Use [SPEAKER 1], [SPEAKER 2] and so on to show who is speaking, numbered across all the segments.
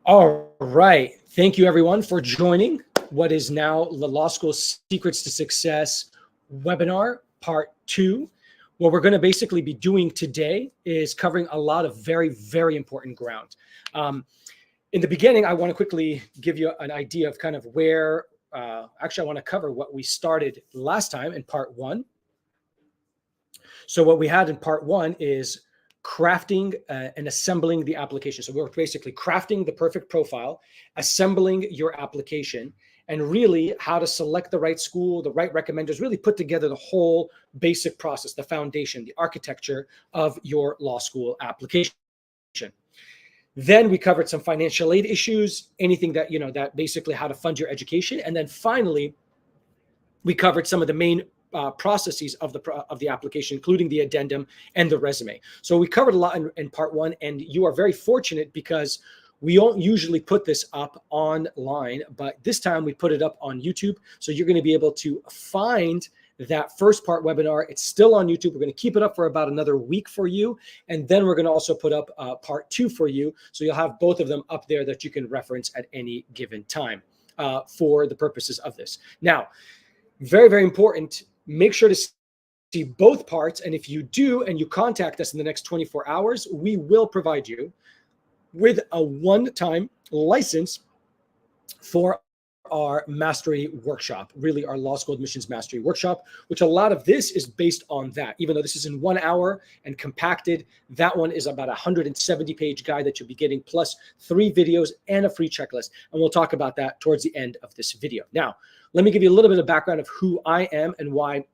[SPEAKER 1] All right. Thank you, everyone, for joining what is now the Law School Secrets to Success webinar, part 2. What we're going to basically be doing today is covering a lot of very, very important ground. In the beginning, I want to quickly give you an idea of kind of where, actually, I want to cover what we started last time in part 1. So what we had in part 1 is crafting and assembling the application. So we're basically crafting the perfect profile, assembling your application, and really how to select the right school, the right recommenders, really put together the whole basic process, the foundation, the architecture of your law school application. Then we covered some financial aid issues, anything that, that basically how to fund your education. And then finally, we covered some of the main processes of the application, including the addendum and the resume. So we covered a lot in part 1, and you are very fortunate because we don't usually put this up online, but this time we put it up on YouTube. So you're going to be able to find that first part webinar. It's still on YouTube. We're going to keep it up for about another week for you. And then we're going to also put up part 2 for you. So you'll have both of them up there that you can reference at any given time for the purposes of this. Now, very, very important. Make sure to see both parts. And if you do, and you contact us in the next 24 hours, we will provide you with a one-time license for our mastery workshop, really our law school admissions mastery workshop, which a lot of this is based on that. Even though this is in 1 hour and compacted, that one is about a 170-page guide that you'll be getting, plus 3 videos and a free checklist. And we'll talk about that towards the end of this video. Now, let me give you a little bit of background of who I am and why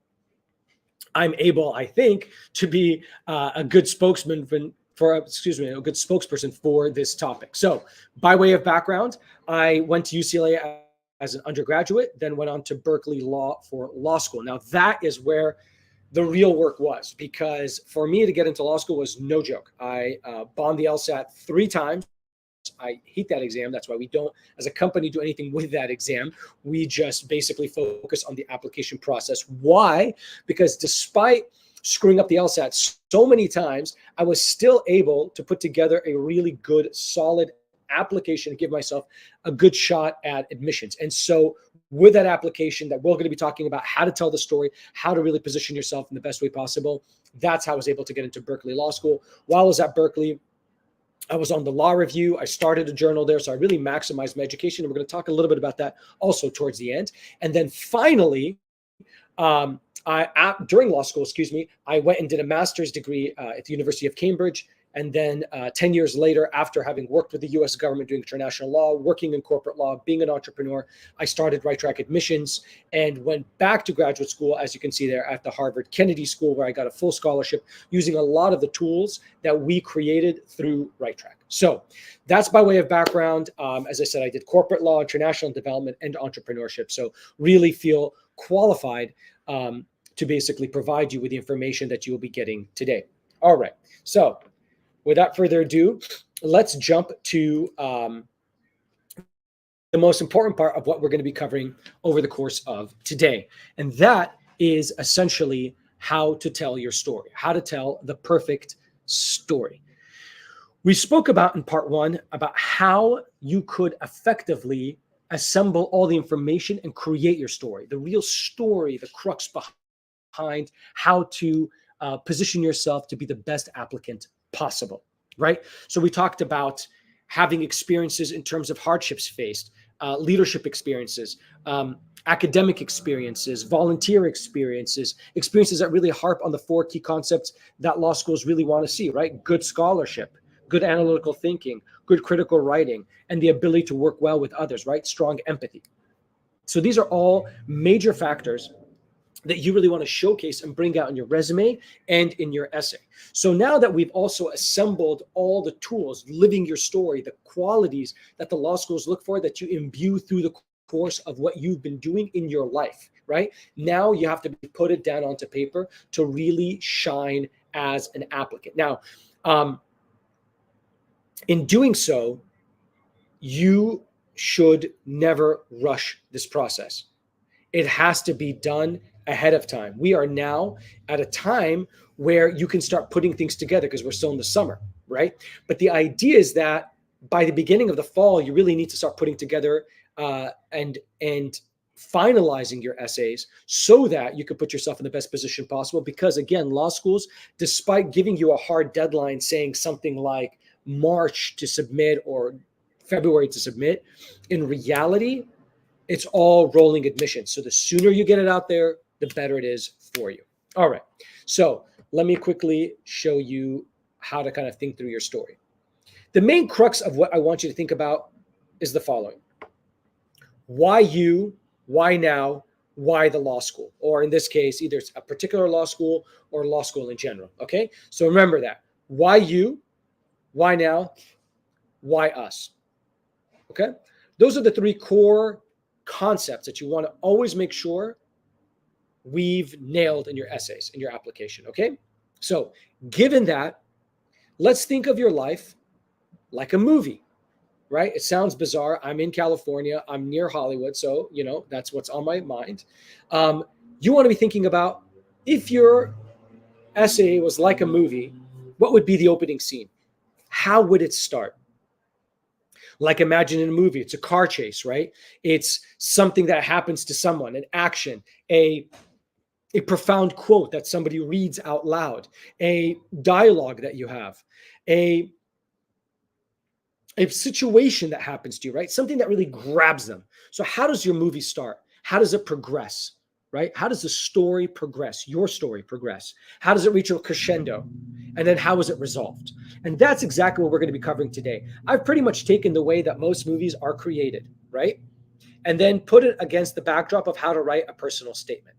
[SPEAKER 1] I'm able, I think, to be a good spokesman a good spokesperson for this topic. So by way of background, I went to UCLA as an undergraduate, then went on to Berkeley Law for law school. Now that is where the real work was, because for me to get into law school was no joke. I bombed the LSAT 3 times. I hate that exam. That's why we don't, as a company, do anything with that exam. We just basically focus on the application process. Why? Because despite screwing up the LSAT so many times, I was still able to put together a really good, solid application to give myself a good shot at admissions. And so with that application that we're going to be talking about, how to tell the story, how to really position yourself in the best way possible, that's how I was able to get into Berkeley Law School. While I was at Berkeley, I was on the law review. I started a journal there, so I really maximized my education. And we're going to talk a little bit about that also towards the end. And then finally, during law school, I went and did a master's degree at the University of Cambridge. And then 10 years later, after having worked with the US government doing international law, working in corporate law, being an entrepreneur, I started Right Track Admissions and went back to graduate school, as you can see there, at the Harvard Kennedy School, where I got a full scholarship using a lot of the tools that we created through Right Track. So that's by way of background. As I said, I did corporate law, international development, and entrepreneurship. So really feel qualified to basically provide you with the information that you will be getting today. All right. So without further ado, let's jump to the most important part of what we're going to be covering over the course of today. And that is essentially how to tell your story, how to tell the perfect story. We spoke about in part 1 about how you could effectively assemble all the information and create your story, the real story, the crux behind how to position yourself to be the best applicant possible, right? So we talked about having experiences in terms of hardships faced, leadership experiences, academic experiences, volunteer experiences that really harp on the 4 key concepts that law schools really want to see, right? Good scholarship, good analytical thinking, good critical writing, and the ability to work well with others, right? Strong empathy. So these are all major factors that you really want to showcase and bring out in your resume and in your essay. So now that we've also assembled all the tools, living your story, the qualities that the law schools look for, that you imbue through the course of what you've been doing in your life, right? Now you have to put it down onto paper to really shine as an applicant. Now, in doing so, you should never rush this process. It has to be done ahead of time. We are now at a time where you can start putting things together because we're still in the summer, right? But the idea is that by the beginning of the fall, you really need to start putting together and finalizing your essays so that you can put yourself in the best position possible. Because again, law schools, despite giving you a hard deadline saying something like March to submit or February to submit, in reality, it's all rolling admissions. So the sooner you get it out there, the better it is for you. All right. So let me quickly show you how to kind of think through your story. The main crux of what I want you to think about is the following. Why you? Why now? Why the law school? Or in this case, either it's a particular law school or law school in general. Okay. So remember that. Why you? Why now? Why us? Okay. Those are the three core concepts that you want to always make sure we've nailed in your essays, in your application. Okay. So given that, let's think of your life like a movie. Right? It sounds bizarre. I'm in California. I'm near Hollywood. So, that's what's on my mind. You want to be thinking about, if your essay was like a movie, what would be the opening scene? How would it start? Like, imagine in a movie, it's a car chase, right? It's something that happens to someone, an action, a profound quote that somebody reads out loud, a dialogue that you have, a situation that happens to you, right? Something that really grabs them. So how does your movie start? How does it progress, right? How does the story progress? Your story progress? How does it reach a crescendo? And then how is it resolved? And that's exactly what we're going to be covering today. I've pretty much taken the way that most movies are created, right? And then put it against the backdrop of how to write a personal statement.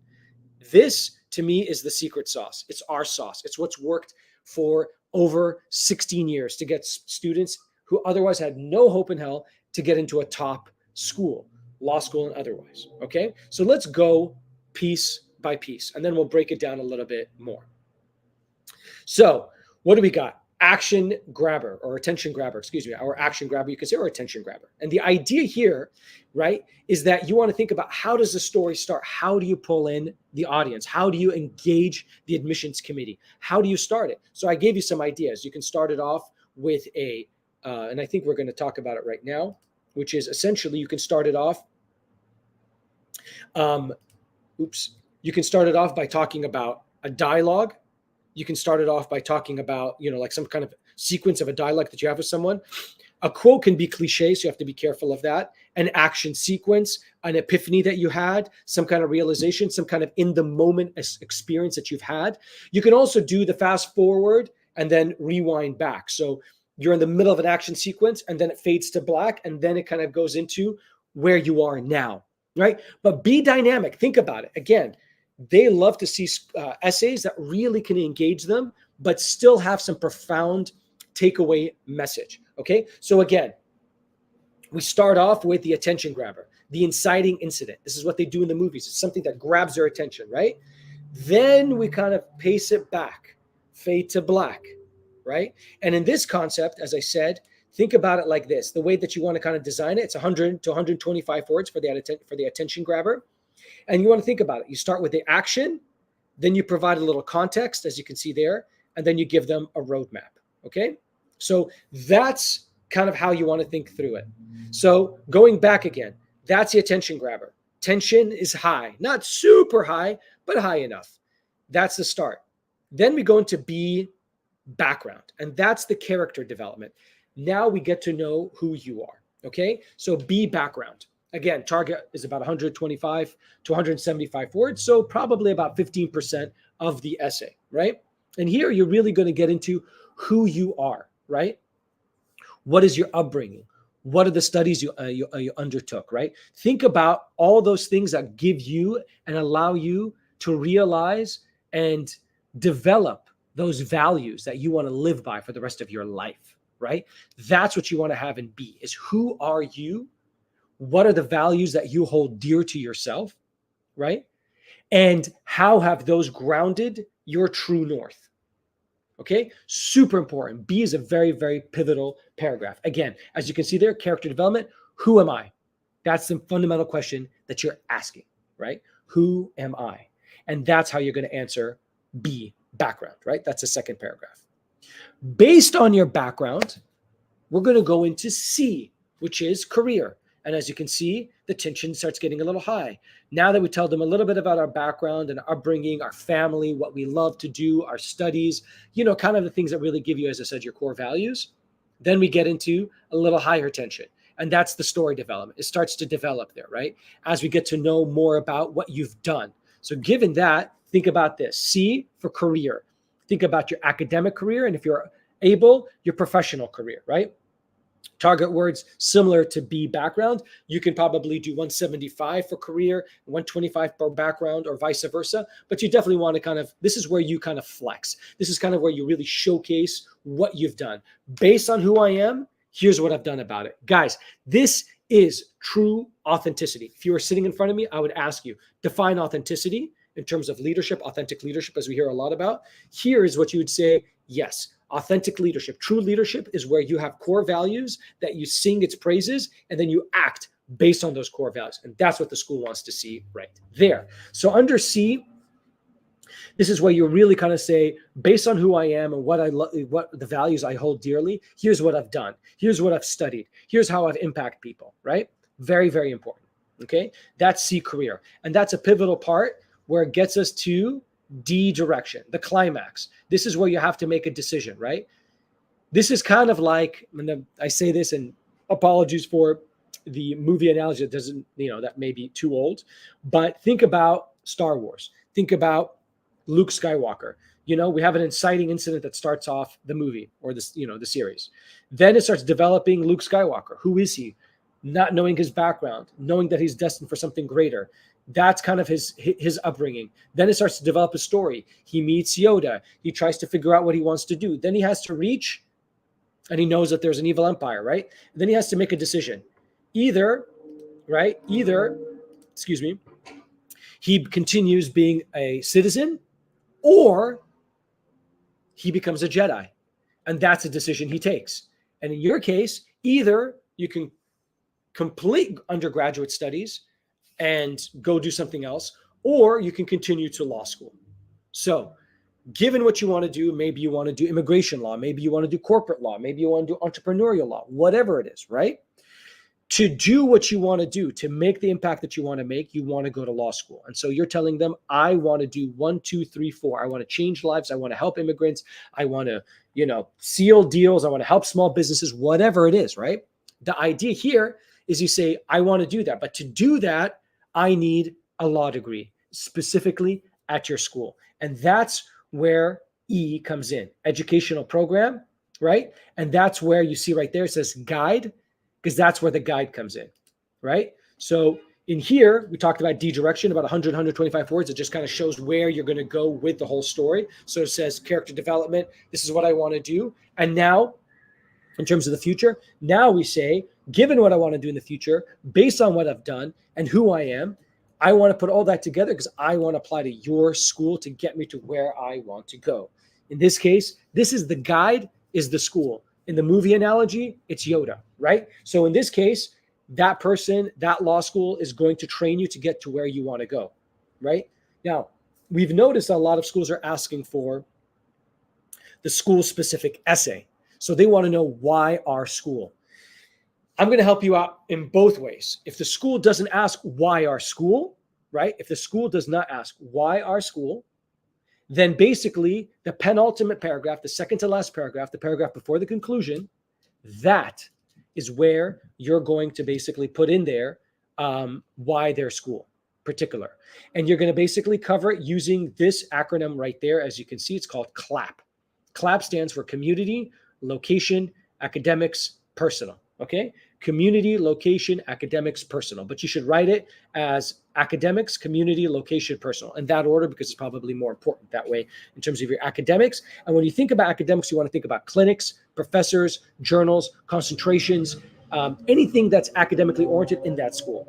[SPEAKER 1] This, to me, is the secret sauce. It's our sauce. It's what's worked for over 16 years to get students who otherwise had no hope in hell to get into a top school, law school and otherwise. Okay, so let's go piece by piece, and then we'll break it down a little bit more. So what do we got? Action grabber, or attention grabber, or action grabber, you can say, or attention grabber. And the idea here, right, is that you want to think about, how does the story start? How do you pull in the audience? How do you engage the admissions committee? How do you start it? So I gave you some ideas. You can start it off with and I think we're going to talk about it right now, which is essentially, you can start it off. You can start it off by talking about a dialogue. You can start it off by talking about, like some kind of sequence of a dialogue that you have with someone. A quote can be cliche, so you have to be careful of that. An action sequence, an epiphany that you had, some kind of realization, some kind of in the moment experience that you've had. You can also do the fast forward and then rewind back. So you're in the middle of an action sequence and then it fades to black, and then it kind of goes into where you are now, right? But be dynamic. Think about it. Again, they love to see essays that really can engage them, but still have some profound takeaway message. Okay. So again, we start off with the attention grabber, the inciting incident. This is what they do in the movies. It's something that grabs their attention, right? Then we kind of pace it back, fade to black, right? And in this concept, as I said, think about it like this. The way that you want to kind of design it, it's 100 to 125 words for the attention grabber. And you want to think about it. You start with the action, then you provide a little context, as you can see there, and then you give them a roadmap. Okay. So that's kind of how you want to think through it. So going back again, that's the attention grabber. Tension is high, not super high, but high enough. That's the start. Then we go into B, background, and that's the character development. Now we get to know who you are. Okay. So B, background. Again, target is about 125 to 175 words. So probably about 15% of the essay, right? And here you're really going to get into who you are, right? What is your upbringing? What are the studies you undertook, right? Think about all those things that give you and allow you to realize and develop those values that you want to live by for the rest of your life, right? That's what you want to have in B, is who are you? What are the values that you hold dear to yourself, right? And how have those grounded your true north? Okay, super important. B is a very, very pivotal paragraph. Again, as you can see there, character development, who am I? That's the fundamental question that you're asking, right? Who am I? And that's how you're going to answer B, background, right? That's the second paragraph. Based on your background, we're going to go into C, which is career. And as you can see, the tension starts getting a little high. Now that we tell them a little bit about our background and upbringing, our family, what we love to do, our studies, kind of the things that really give you, as I said, your core values, then we get into a little higher tension. And that's the story development. It starts to develop there, right? As we get to know more about what you've done. So given that, think about this. C for career. Think about your academic career. And if you're able, your professional career, right? Target words similar to B background. You can probably do 175 for career, 125 for background, or vice versa. But you definitely want to this is where you kind of flex. This is kind of where you really showcase what you've done. Based on who I am, here's what I've done about it. Guys, this is true authenticity. If you were sitting in front of me, I would ask you, define authenticity in terms of leadership, authentic leadership, as we hear a lot about. Here is what you would say, yes. Authentic leadership, true leadership is where you have core values that you sing its praises and then you act based on those core values. And that's what the school wants to see right there. So under C, this is where you really kind of say, based on who I am and what the values I hold dearly, here's what I've done. Here's what I've studied. Here's how I've impacted people, right? Very, very important. Okay. That's C, career. And that's a pivotal part where it gets us to D, direction, the climax. This is where you have to make a decision, right? This is kind of like, and I say this, and apologies for the movie analogy that doesn't, that may be too old, but think about Star Wars. Think about Luke Skywalker. We have an inciting incident that starts off the movie or the series. Then it starts developing Luke Skywalker. Who is he? Not knowing his background, knowing that he's destined for something greater. That's kind of his upbringing. Then it starts to develop a story. He meets Yoda. He tries to figure out what he wants to do. Then he has to reach, and he knows that there's an evil empire, right? And then he has to make a decision. Either, he continues being a citizen, or he becomes a Jedi. And that's a decision he takes. And in your case, either you can complete undergraduate studies and go do something else, or you can continue to law school. So given what you want to do, maybe you want to do immigration law, maybe you want to do corporate law, maybe you want to do entrepreneurial law, whatever it is, right? To do what you want to do, to make the impact that you want to make, you want to go to law school. And so you're telling them, I want to do 1, 2, 3, 4. I want to change lives. I want to help immigrants. I want to, seal deals. I want to help small businesses, whatever it is, right? The idea here is you say, I want to do that. But to do that, I need a law degree, specifically at your school. And that's where E comes in, educational program, right? And that's where you see right there, it says guide, because that's where the guide comes in, right? So in here, we talked about D, direction, about 100, 125 words. It just kind of shows where you're going to go with the whole story. So it says character development. This is what I want to do. And now, in terms of the future, now we say, given what I want to do in the future, based on what I've done and who I am, I want to put all that together because I want to apply to your school to get me to where I want to go. In this case, this is the guide, is the school. In the movie analogy, it's Yoda, right? So in this case, that person, that law school is going to train you to get to where you want to go, right? Now, we've noticed a lot of schools are asking for the school-specific essay. So they want to know why our school. I'm going to help you out in both ways. If the school doesn't ask why our school, right? If the school does not ask why our school, then basically the penultimate paragraph, the second to last paragraph, the paragraph before the conclusion, that is where you're going to basically put in there why their school particular. And you're going to basically cover it using this acronym right there. As you can see, it's called CLAP. CLAP stands for community, location, academics, personal. Okay? Community, location, academics, personal. But you should write it as academics, community, location, personal. In that order, because it's probably more important that way in terms of your academics. And when you think about academics, you want to think about clinics, professors, journals, concentrations, anything that's academically oriented in that school.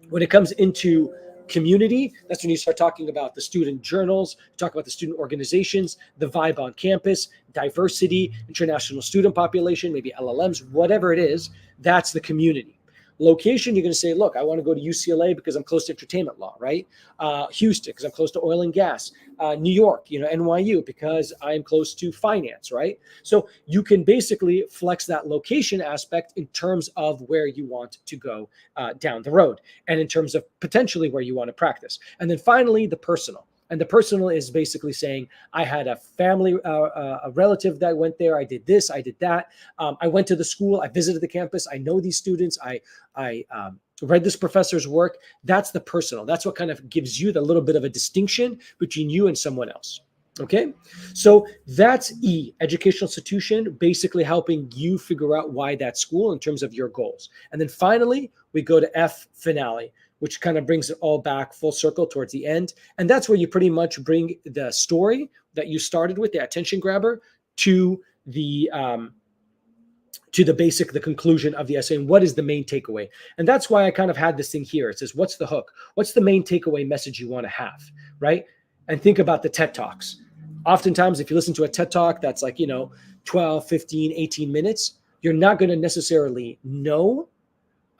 [SPEAKER 1] When it comes into community, that's when you start talking about the student journals, talk about the student organizations, the vibe on campus, diversity, international student population, maybe LLMs, whatever it is, that's the community. Location, you're going to say, look, I want to go to UCLA because I'm close to entertainment law, right? Houston, because I'm close to oil and gas. New York, NYU, because I'm close to finance, right? So you can basically flex that location aspect in terms of where you want to go down the road, and in terms of potentially where you want to practice. And then finally, the personal. And the personal is basically saying, I had a family, a relative that went there. I did this, I did that. I went to the school. I visited the campus. I know these students. I read this professor's work. That's the personal. That's what kind of gives you the little bit of a distinction between you and someone else. Okay, so that's E, educational institution, basically helping you figure out why that school in terms of your goals. And then finally, we go to F, finale, which kind of brings it all back full circle towards the end. And that's where you pretty much bring the story that you started with, the attention grabber, to the the conclusion of the essay, and what is the main takeaway. And that's why I kind of had this thing here. It says, what's the hook? What's the main takeaway message you want to have, right? And think about the TED Talks. Oftentimes, if you listen to a TED Talk that's like, 12, 15, 18 minutes, you're not going to necessarily know,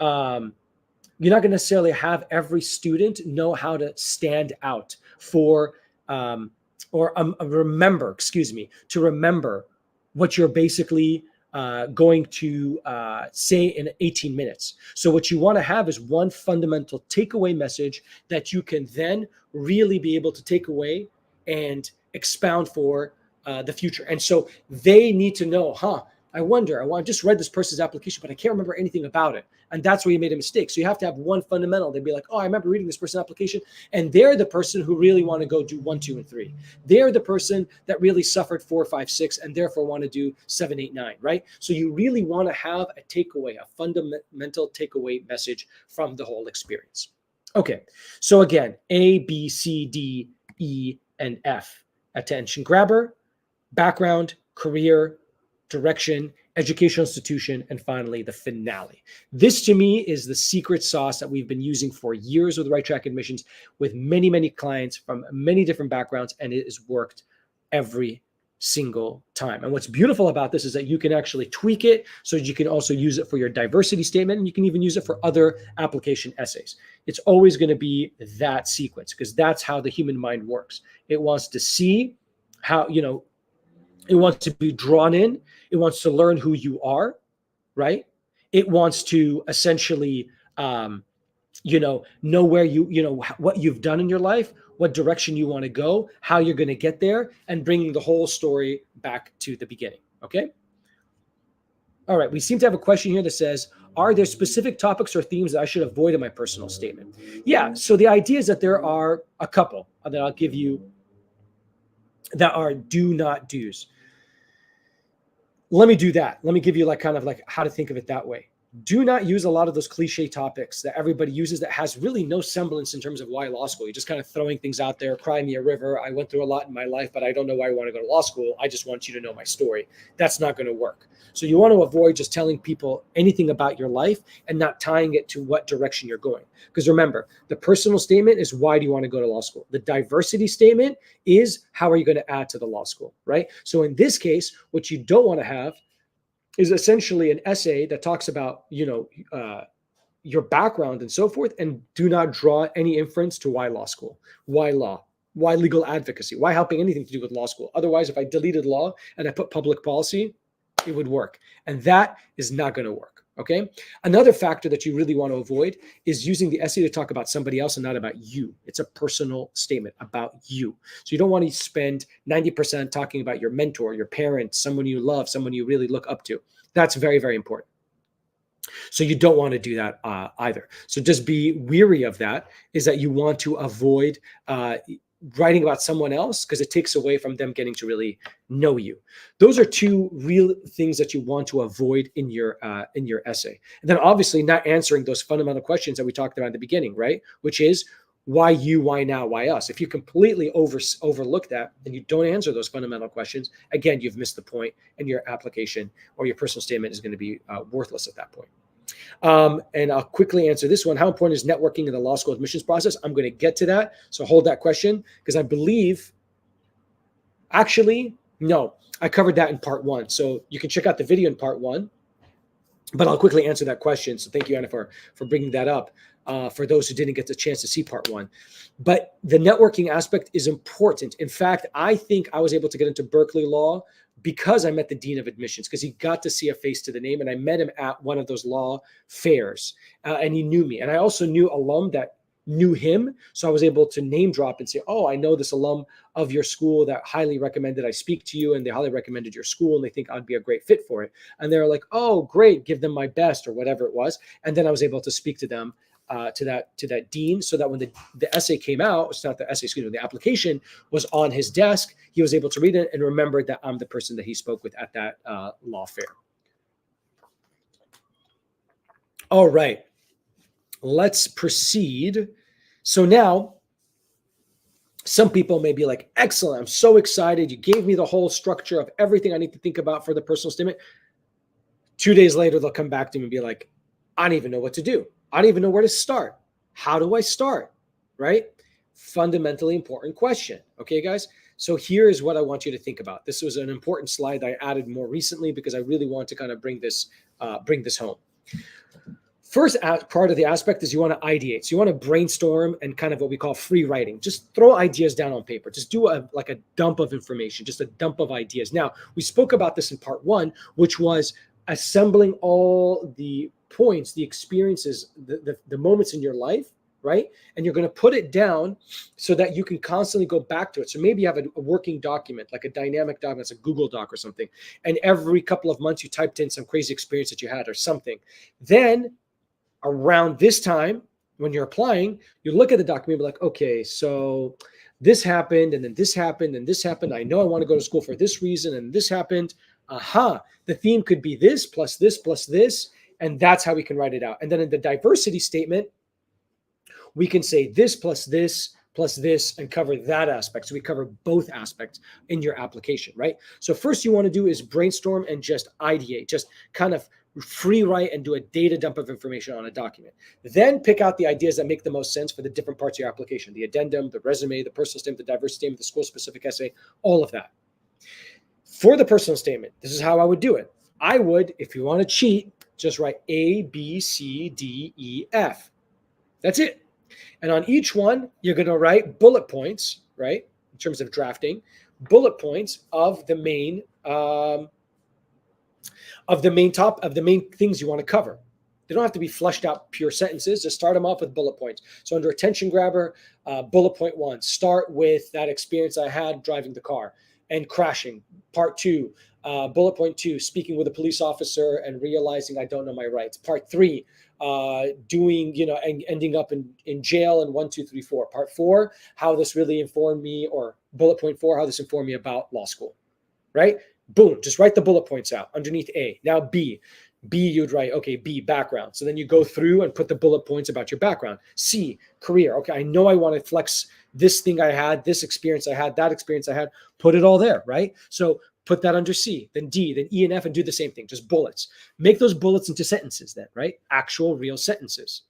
[SPEAKER 1] you're not going to necessarily have every student know how to stand out for, remember what you're basically going to say in 18 minutes. So what you want to have is one fundamental takeaway message that you can then really be able to take away and expound for the future. And so they need to know, I just read this person's application, but I can't remember anything about it. And that's where you made a mistake. So you have to have one fundamental. They'd be like, I remember reading this person's application. And they're the person who really want to go do 1, 2, and 3. They're the person that really suffered 4, 5, 6, and therefore want to do 7, 8, 9, right? So you really want to have a takeaway, a fundamental takeaway message from the whole experience. Okay, so again, A, B, C, D, E, and F. Attention grabber, background, career, direction, educational institution, and finally the finale. This to me is the secret sauce that we've been using for years with Right Track Admissions, with many, many clients from many different backgrounds, and it has worked every single time. And what's beautiful about this is that you can actually tweak it so you can also use it for your diversity statement, and you can even use it for other application essays. It's always going to be that sequence, because that's how the human mind works. It wants to see how, it wants to be drawn in. It wants to learn who you are, right? It wants to essentially, know where what you've done in your life, what direction you want to go, how you're going to get there, and bringing the whole story back to the beginning. Okay. All right. We seem to have a question here that says, are there specific topics or themes that I should avoid in my personal statement? Yeah. So the idea is that there are a couple that I'll give you that are do not do's. Let me do that. Let me give you kind of how to think of it that way. Do not use a lot of those cliche topics that everybody uses that has really no semblance in terms of why law school. You're just kind of throwing things out there. Cry me a river. I went through a lot in my life, but I don't know why I want to go to law school. I just want you to know my story. That's not going to work. So you want to avoid just telling people anything about your life and not tying it to what direction you're going. Because remember, the personal statement is, why do you want to go to law school? The diversity statement is, how are you going to add to the law school, right? So in this case, what you don't want to have is essentially an essay that talks about, your background and so forth, and do not draw any inference to why law school, why law, why legal advocacy, why helping anything to do with law school. Otherwise, if I deleted law and I put public policy, it would work. And that is not going to work. Okay. Another factor that you really want to avoid is using the essay to talk about somebody else and not about you. It's a personal statement about you. So you don't want to spend 90% talking about your mentor, your parents, someone you love, someone you really look up to. That's very, very important. So you don't want to do that either. So just be weary of that, is that you want to avoid writing about someone else, because it takes away from them getting to really know you. Those are two real things that you want to avoid in your essay. And then obviously not answering those fundamental questions that we talked about at the beginning, right? Which is, why you, why now, why us? If you completely overlook that and you don't answer those fundamental questions, again, you've missed the point, and your application or your personal statement is going to be worthless at that point. And I'll quickly answer this one. How important is networking in the law school admissions process? I'm going to get to that. So hold that question, because I believe, actually, no, I covered that in part 1. So you can check out the video in part 1. But I'll quickly answer that question. So thank you, Anna, for bringing that up. For those who didn't get the chance to see part one. But the networking aspect is important. In fact, I think I was able to get into Berkeley Law because I met the Dean of Admissions, because he got to see a face to the name, and I met him at one of those law fairs, and he knew me. And I also knew alum that knew him. So I was able to name drop and say, oh, I know this alum of your school that highly recommended I speak to you, and they highly recommended your school, and they think I'd be a great fit for it. And they're like, oh, great, give them my best, or whatever it was. And then I was able to speak to them, to that dean, so that when the essay came out, it's not the essay, excuse me, the application was on his desk, he was able to read it and remembered that I'm the person that he spoke with at that law fair. All right, let's proceed. So now, some people may be like, excellent, I'm so excited. You gave me the whole structure of everything I need to think about for the personal statement. 2 days later, they'll come back to me and be like, I don't even know what to do. I don't even know where to start. How do I start? Right? Fundamentally important question. Okay, guys? So here is what I want you to think about. This was an important slide I added more recently because I really want to kind of bring this home. First part of the aspect is you want to ideate. So you want to brainstorm and kind of what we call free writing. Just throw ideas down on paper. Just do a dump of information, just a dump of ideas. Now, we spoke about this in part one, which was assembling all the points, the experiences, the moments in your life, right? And you're going to put it down so that you can constantly go back to it. So maybe you have a working document, like a dynamic document, it's a Google Doc or something. And every couple of months you typed in some crazy experience that you had or something. Then around this time, when you're applying, you look at the document, be like, okay, so this happened, and then this happened, and this happened. I know I want to go to school for this reason, and this happened. Aha, the theme could be this, plus this, plus this, and that's how we can write it out. And then in the diversity statement, we can say this, plus this, and cover that aspect. So we cover both aspects in your application, right? So first you want to do is brainstorm and just ideate, just kind of free write and do a data dump of information on a document. Then pick out the ideas that make the most sense for the different parts of your application, the addendum, the resume, the personal statement, the diversity statement, the school-specific essay, all of that. For the personal statement, this is how I would do it. I would, if you want to cheat, just write A, B, C, D, E, F. That's it. And on each one, you're going to write bullet points, right? In terms of drafting, bullet points of the main things you want to cover. They don't have to be fleshed out pure sentences. Just start them off with bullet points. So under attention grabber, bullet point 1, start with that experience I had driving the car and crashing. Part 2, bullet point 2, speaking with a police officer and realizing I don't know my rights. Part 3, and ending up in jail, and 1, 2, 3, 4. Part 4, how this really informed me, or bullet point 4, how this informed me about law school, right? Boom, just write the bullet points out underneath A. Now B, you'd write, okay, B, background. So then you go through and put the bullet points about your background. C, career. Okay, I know I want to flex this thing I had, this experience I had, that experience I had, put it all there, right? So put that under C, then D, then E and F, and do the same thing, just bullets. Make those bullets into sentences then, right? Actual real sentences.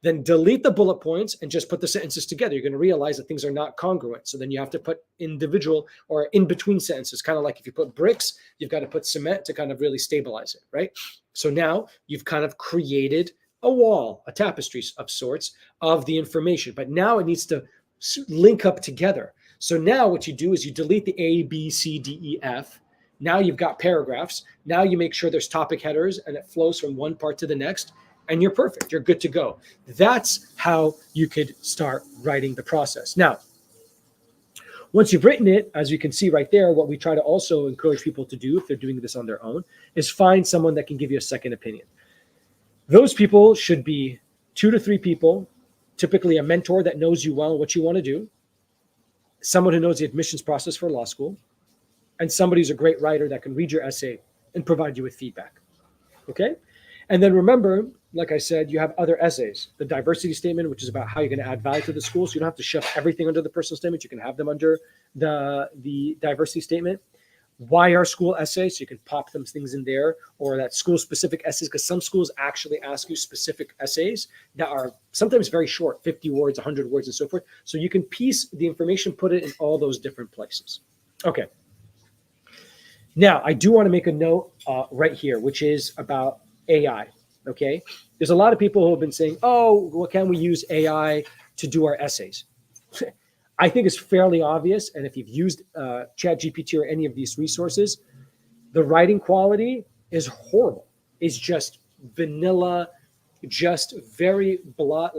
[SPEAKER 1] Then delete the bullet points and just put the sentences together. You're going to realize that things are not congruent. So then you have to put individual or in between sentences, kind of like if you put bricks, you've got to put cement to kind of really stabilize it, right? So now you've kind of created a wall, a tapestry of sorts of the information, but now it needs to link up together. So now what you do is you delete the A, B, C, D, E, F. Now you've got paragraphs. Now you make sure there's topic headers and it flows from one part to the next, and you're perfect. You're good to go. That's how you could start writing the process. Now, once you've written it, as you can see right there, what we try to also encourage people to do if they're doing this on their own is find someone that can give you a second opinion. Those people should be 2 to 3 people, typically a mentor that knows you well, what you want to do, someone who knows the admissions process for law school, and somebody who's a great writer that can read your essay and provide you with feedback. Okay? And then remember, like I said, you have other essays. The diversity statement, which is about how you're going to add value to the school. So you don't have to shove everything under the personal statement. You can have them under the diversity statement. Why our school essay? So you can pop some things in there, or that school-specific essays, because some schools actually ask you specific essays that are sometimes very short, 50 words, 100 words, and so forth. So you can piece the information, put it in all those different places. Okay. Now, I do want to make a note right here, which is about AI. Okay. There's a lot of people who have been saying, oh, well, can we use AI to do our essays? I think it's fairly obvious. And if you've used ChatGPT or any of these resources, the writing quality is horrible. It's just vanilla, just very blah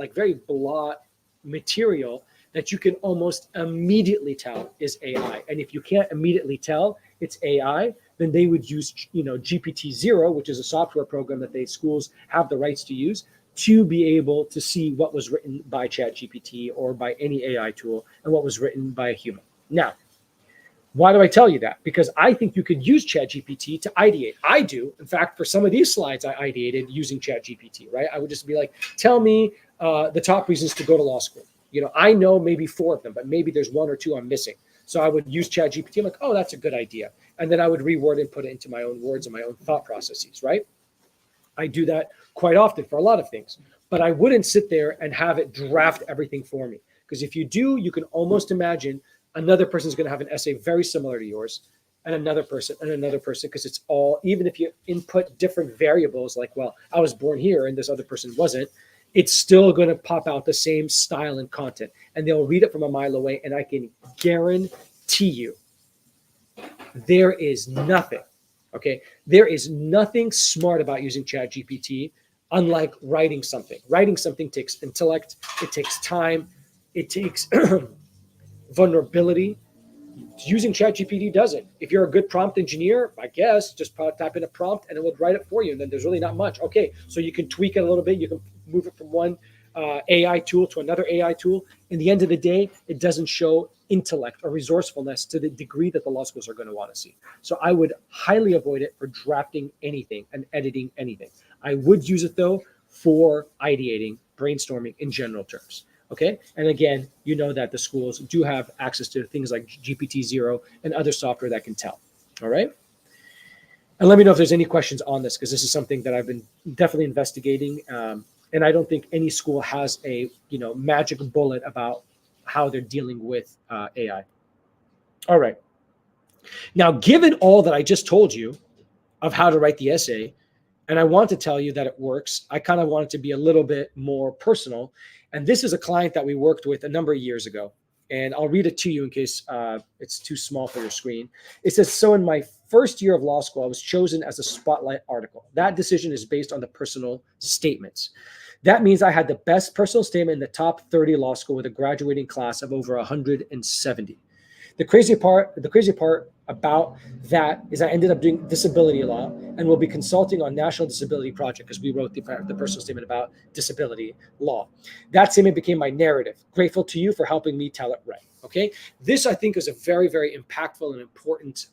[SPEAKER 1] material that you can almost immediately tell is AI. And if you can't immediately tell it's AI, then they would use, GPT-0, which is a software program that schools have the rights to use, to be able to see what was written by ChatGPT or by any AI tool and what was written by a human. Now, why do I tell you that? Because I think you could use ChatGPT to ideate. I do. In fact, for some of these slides, I ideated using ChatGPT, right? I would just be like, tell me the top reasons to go to law school. I know maybe 4 of them, but maybe there's 1 or 2 I'm missing. So I would use ChatGPT. I'm like, oh, that's a good idea. And then I would reword and put it into my own words and my own thought processes, right? I do that quite often for a lot of things. But I wouldn't sit there and have it draft everything for me. Because if you do, you can almost imagine another person is going to have an essay very similar to yours, and another person, because it's all, even if you input different variables, like, well, I was born here and this other person wasn't, it's still going to pop out the same style and content. And they'll read it from a mile away. And I can guarantee you there is nothing, okay? There is nothing smart about using ChatGPT, unlike writing something. Writing something takes intellect, it takes time, it takes vulnerability. Using ChatGPT doesn't. If you're a good prompt engineer, I guess, just type in a prompt and it will write it for you. And then there's really not much. Okay, so you can tweak it a little bit. You can move it from one AI tool to another AI tool. In the end of the day, it doesn't show intellect or resourcefulness to the degree that the law schools are going to want to see. So I would highly avoid it for drafting anything and editing anything. I would use it, though, for ideating, brainstorming in general terms. Okay. And again, you know that the schools do have access to things like GPT-0 and other software that can tell. All right. And let me know if there's any questions on this, because this is something that I've been definitely investigating. And I don't think any school has a, magic bullet about how they're dealing with AI. All right. Now, given all that I just told you of how to write the essay, and I want to tell you that it works, I kind of want it to be a little bit more personal. And this is a client that we worked with a number of years ago. And I'll read it to you in case it's too small for your screen. It says, so in my first year of law school, I was chosen as a spotlight article. That decision is based on the personal statements. That means I had the best personal statement in the top 30 law school with a graduating class of over 170. The crazy part about that is I ended up doing disability law and will be consulting on National Disability Project because we wrote the personal statement about disability law. That statement became my narrative. Grateful to you for helping me tell it right. Okay. This, I think, is a very, very impactful and important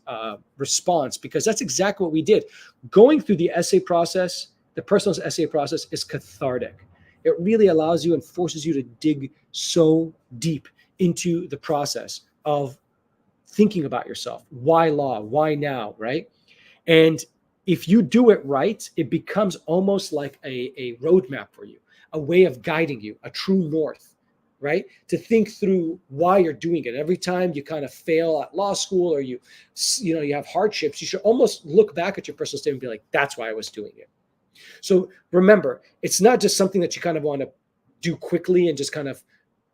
[SPEAKER 1] response, because that's exactly what we did. Going through the essay process, the personal essay process, is cathartic. It really allows you and forces you to dig so deep into the process of thinking about yourself. Why law? Why now? Right? And if you do it right, it becomes almost like a roadmap for you, a way of guiding you, a true north, right? To think through why you're doing it. Every time you kind of fail at law school or you have hardships, you should almost look back at your personal statement and be like, that's why I was doing it. So remember, it's not just something that you kind of want to do quickly and just kind of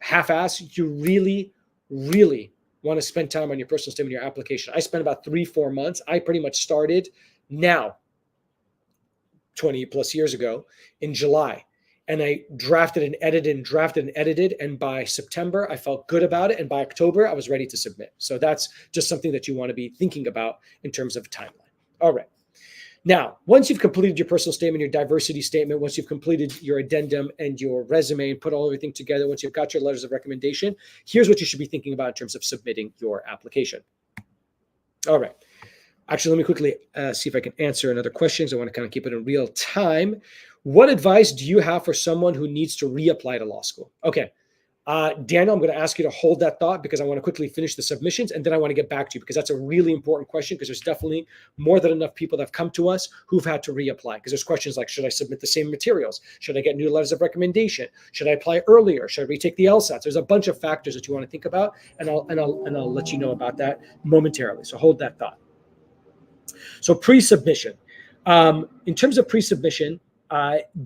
[SPEAKER 1] half-ass. You really, really want to spend time on your personal statement, your application. I spent about 3-4 months. I pretty much started now, 20 plus years ago, in July. And I drafted and edited. And by September, I felt good about it. And by October, I was ready to submit. So that's just something that you want to be thinking about in terms of timeline. All right. Now, once you've completed your personal statement, your diversity statement, once you've completed your addendum and your resume and put everything together, once you've got your letters of recommendation, here's what you should be thinking about in terms of submitting your application. All right. Actually, let me quickly see if I can answer another question, because I want to kind of keep it in real time. What advice do you have for someone who needs to reapply to law school? Okay. Daniel, I'm going to ask you to hold that thought, because I want to quickly finish the submissions, and then I want to get back to you, because that's a really important question, because there's definitely more than enough people that have come to us who've had to reapply, because there's questions like, should I submit the same materials? Should I get new letters of recommendation? Should I apply earlier? Should I retake the LSAT? There's a bunch of factors that you want to think about, and I'll let you know about that momentarily. So hold that thought. So pre-submission. In terms of pre-submission,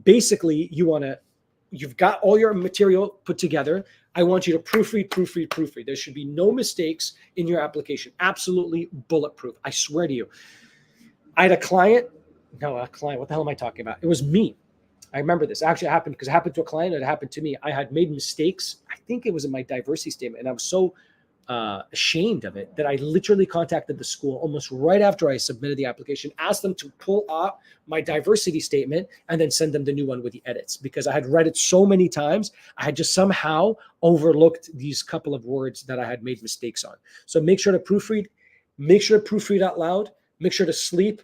[SPEAKER 1] basically you've got all your material put together. I want you to proofread. There should be no mistakes in your application. Absolutely bulletproof. I swear to you. I had a client. What the hell am I talking about? It was me. I remember this. Actually, it happened because it happened to a client and it happened to me. I had made mistakes. I think it was in my diversity statement, and I was so ashamed of it that I literally contacted the school almost right after I submitted the application, asked them to pull up my diversity statement and then send them the new one with the edits, because I had read it so many times. I had just somehow overlooked these couple of words that I had made mistakes on. So make sure to proofread, out loud, make sure to sleep,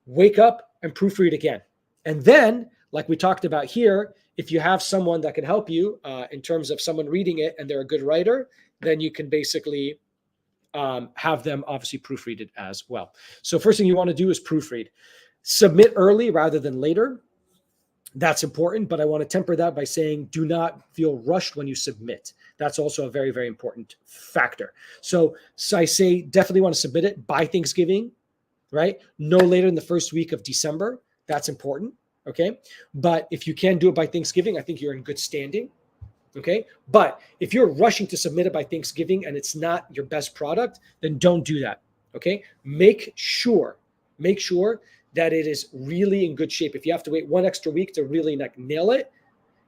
[SPEAKER 1] wake up and proofread again. And then, like we talked about here, if you have someone that can help you in terms of someone reading it and they're a good writer, then you can basically have them obviously proofread it as well. So first thing you want to do is proofread. Submit early rather than later. That's important, but I want to temper that by saying do not feel rushed when you submit. That's also a very, very important factor. So I say definitely want to submit it by Thanksgiving, right? No later than the first week of December. That's important, okay? But if you can do it by Thanksgiving, I think you're in good standing. Okay. But if you're rushing to submit it by Thanksgiving and it's not your best product, then don't do that. Okay. Make sure that it is really in good shape. If you have to wait one extra week to really like nail it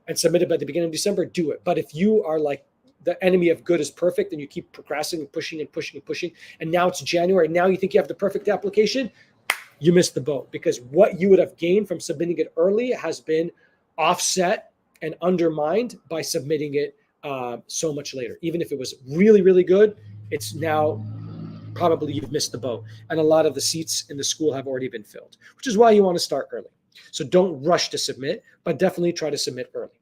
[SPEAKER 1] and submit it by the beginning of December, do it. But if you are like the enemy of good is perfect and you keep procrastinating, pushing, and now it's January and now you think you have the perfect application, you missed the boat, because what you would have gained from submitting it early has been offset and undermined by submitting it so much later. Even if it was really, really good, it's now probably you've missed the boat. And a lot of the seats in the school have already been filled, which is why you want to start early. So don't rush to submit, but definitely try to submit early.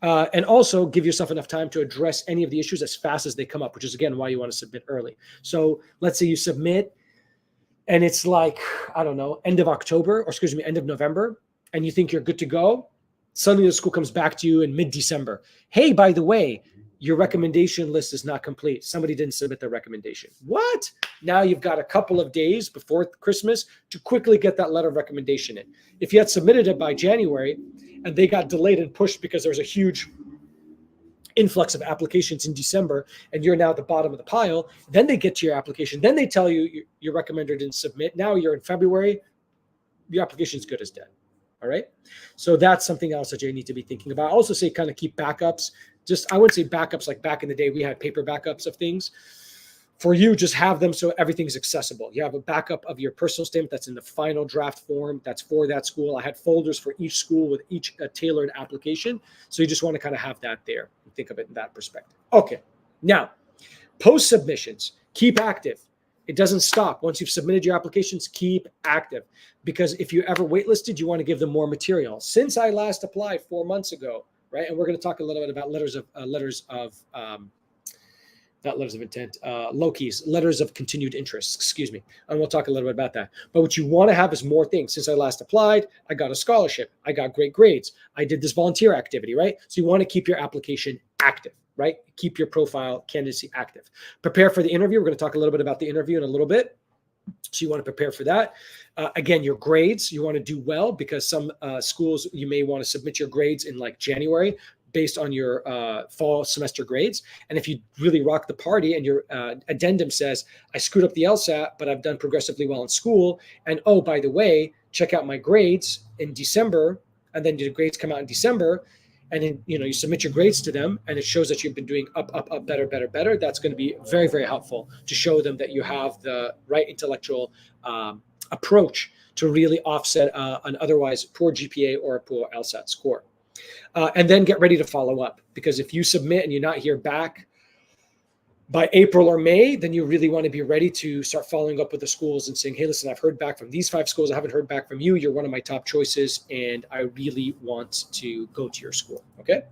[SPEAKER 1] And also give yourself enough time to address any of the issues as fast as they come up, which is, again, why you want to submit early. So let's say you submit and it's like, I don't know, end of November, and you think you're good to go. Suddenly the school comes back to you in mid-December. Hey, by the way, your recommendation list is not complete. Somebody didn't submit their recommendation. What? Now you've got a couple of days before Christmas to quickly get that letter of recommendation in. If you had submitted it by January and they got delayed and pushed because there's a huge influx of applications in December and you're now at the bottom of the pile, then they get to your application. Then they tell you your recommender didn't submit. Now you're in February. Your application is good as dead. All right. So that's something else that you need to be thinking about. I also say kind of keep backups. I wouldn't say backups like back in the day we had paper backups of things. For you, just have them so everything's accessible. You have a backup of your personal statement that's in the final draft form that's for that school. I had folders for each school with each tailored application. So you just want to kind of have that there and think of it in that perspective. Okay. Now, post submissions, keep active. It doesn't stop. Once you've submitted your applications, keep active, because if you ever waitlisted, you want to give them more material. Since I last applied 4 months ago, right? And we're going to talk a little bit about letters of intent, LOKIs, letters of continued interest, excuse me. And we'll talk a little bit about that. But what you want to have is more things. Since I last applied, I got a scholarship. I got great grades. I did this volunteer activity, right? So you want to keep your application active, right? Keep your profile candidacy active. Prepare for the interview. We're going to talk a little bit about the interview in a little bit. So you want to prepare for that. Again, your grades, you want to do well, because some schools, you may want to submit your grades in like January based on your fall semester grades. And if you really rock the party and your addendum says, I screwed up the LSAT, but I've done progressively well in school. And oh, by the way, check out my grades in December. And then your grades come out in December. And then, you submit your grades to them and it shows that you've been doing up, better. That's going to be very, very helpful to show them that you have the right intellectual approach to really offset an otherwise poor GPA or a poor LSAT score. And then get ready to follow up, because if you submit and you're not here back by April or May, then you really want to be ready to start following up with the schools and saying, hey, listen, I've heard back from these 5 schools. I haven't heard back from you. You're one of my top choices, and I really want to go to your school. Okay.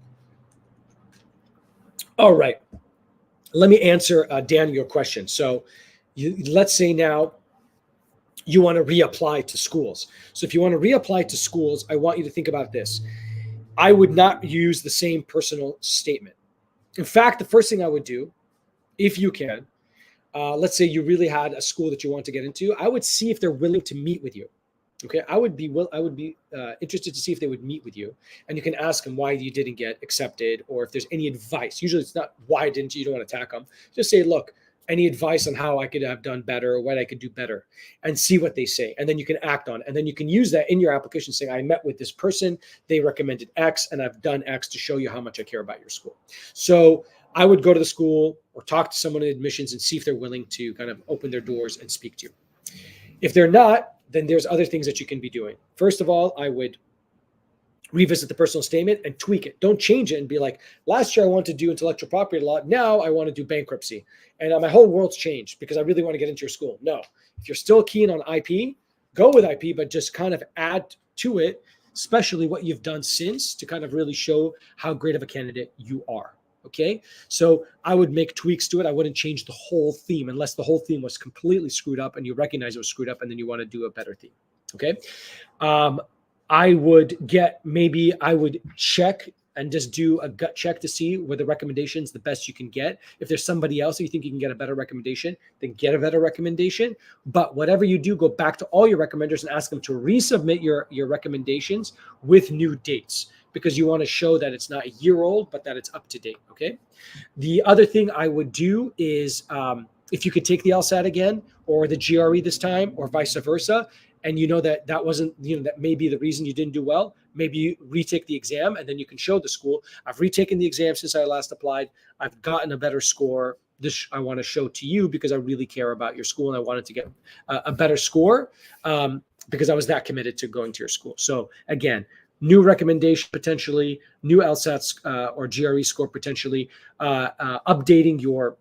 [SPEAKER 1] All right. Let me answer, Dan, your question. So let's say now you want to reapply to schools. So if you want to reapply to schools, I want you to think about this. I would not use the same personal statement. In fact, the first thing I would do, if you can, let's say you really had a school that you want to get into, I would see if they're willing to meet with you. Okay, I would be interested to see if they would meet with you, and you can ask them why you didn't get accepted, or if there's any advice. Usually, it's not why didn't you. You don't want to attack them. Just say, look, any advice on how I could have done better, or what I could do better, and see what they say, and then you can act on it. And then you can use that in your application, saying, I met with this person, they recommended X, and I've done X to show you how much I care about your school. So I would go to the school or talk to someone in admissions and see if they're willing to kind of open their doors and speak to you. If they're not, then there's other things that you can be doing. First of all, I would revisit the personal statement and tweak it. Don't change it and be like, last year I wanted to do intellectual property law. Now I want to do bankruptcy. And my whole world's changed because I really want to get into your school. No, if you're still keen on IP, go with IP, but just kind of add to it, especially what you've done since, to kind of really show how great of a candidate you are. Okay, so I would make tweaks to it. I wouldn't change the whole theme unless the whole theme was completely screwed up and you recognize it was screwed up and then you want to do a better theme. Okay, I would check and just do a gut check to see where the recommendation's the best you can get. If there's somebody else that you think you can get a better recommendation, then get a better recommendation. But whatever you do, go back to all your recommenders and ask them to resubmit your recommendations with new dates, because you want to show that it's not a year old, but that it's up to date. Okay. The other thing I would do is if you could take the LSAT again, or the GRE this time, or vice versa, and you know that wasn't, that may be the reason you didn't do well, maybe you retake the exam, and then you can show the school, I've retaken the exam since I last applied. I've gotten a better score. This I want to show to you because I really care about your school and I wanted to get a better score because I was that committed to going to your school. So again, new recommendation potentially, new LSAT or GRE score potentially, updating your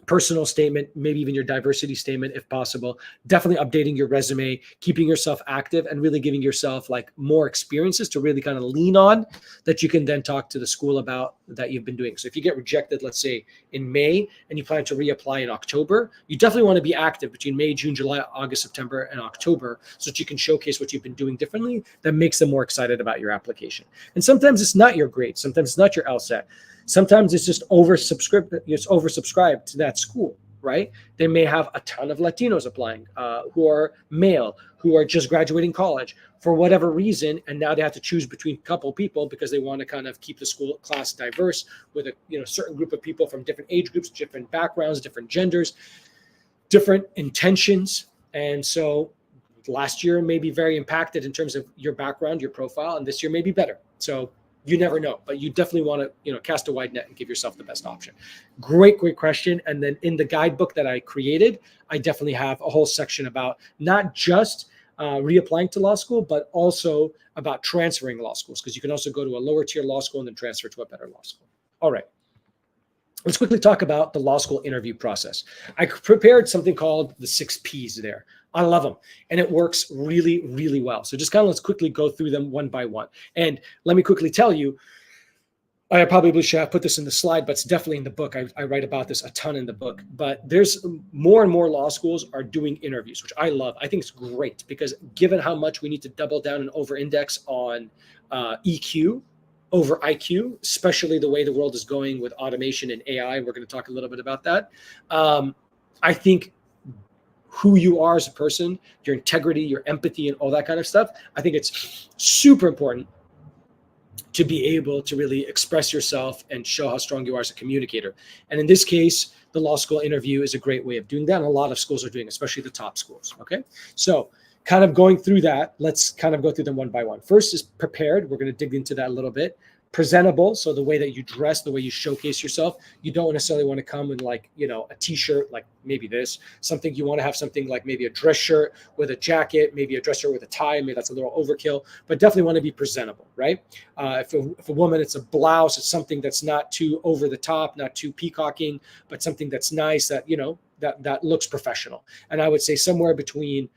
[SPEAKER 1] personal statement, maybe even your diversity statement if possible, definitely updating your resume, keeping yourself active, and really giving yourself like more experiences to really kind of lean on that you can then talk to the school about that you've been doing. So if you get rejected, let's say in May, and you plan to reapply in October, you definitely want to be active between May, June, July, August, September, and October so that you can showcase what you've been doing differently that makes them more excited about your application. And sometimes it's not your grade. Sometimes it's not your LSAT. Sometimes it's just oversubscribed to that school, right? They may have a ton of Latinos applying who are male, who are just graduating college for whatever reason, and now they have to choose between a couple people because they want to kind of keep the school class diverse with a certain group of people from different age groups, different backgrounds, different genders, different intentions. And so last year may be very impacted in terms of your background, your profile, and this year may be better. So you never know, but you definitely want to, cast a wide net and give yourself the best option. Great question. And then in the guidebook that I created, I definitely have a whole section about not just reapplying to law school, but also about transferring law schools, because you can also go to a lower tier law school and then transfer to a better law school. All right. Let's quickly talk about the law school interview process. I prepared something called the 6 Ps there. I love them, and it works really, really well. So just kind of let's quickly go through them one by one. And let me quickly tell you, I probably should have put this in the slide, but it's definitely in the book. I write about this a ton in the book. But there's more and more law schools are doing interviews, which I love. I think it's great because given how much we need to double down and over-index on EQ over IQ, especially the way the world is going with automation and AI. We're going to talk a little bit about that. I think who you are as a person, your integrity, your empathy, and all that kind of stuff, I think it's super important to be able to really express yourself and show how strong you are as a communicator. And in this case, the law school interview is a great way of doing that. And a lot of schools are doing, especially the top schools. Okay. So kind of going through that, let's kind of go through them one by one. First is prepared. We're going to dig into that a little bit. Presentable. So the way that you dress, the way you showcase yourself, you don't necessarily want to come in like, a t-shirt, like maybe this, something you want to have something like maybe a dress shirt with a jacket, maybe a dress shirt with a tie. Maybe that's a little overkill, but definitely want to be presentable, right? If a woman, it's a blouse, it's something that's not too over the top, not too peacocking, but something that's nice that, that looks professional. And I would say somewhere between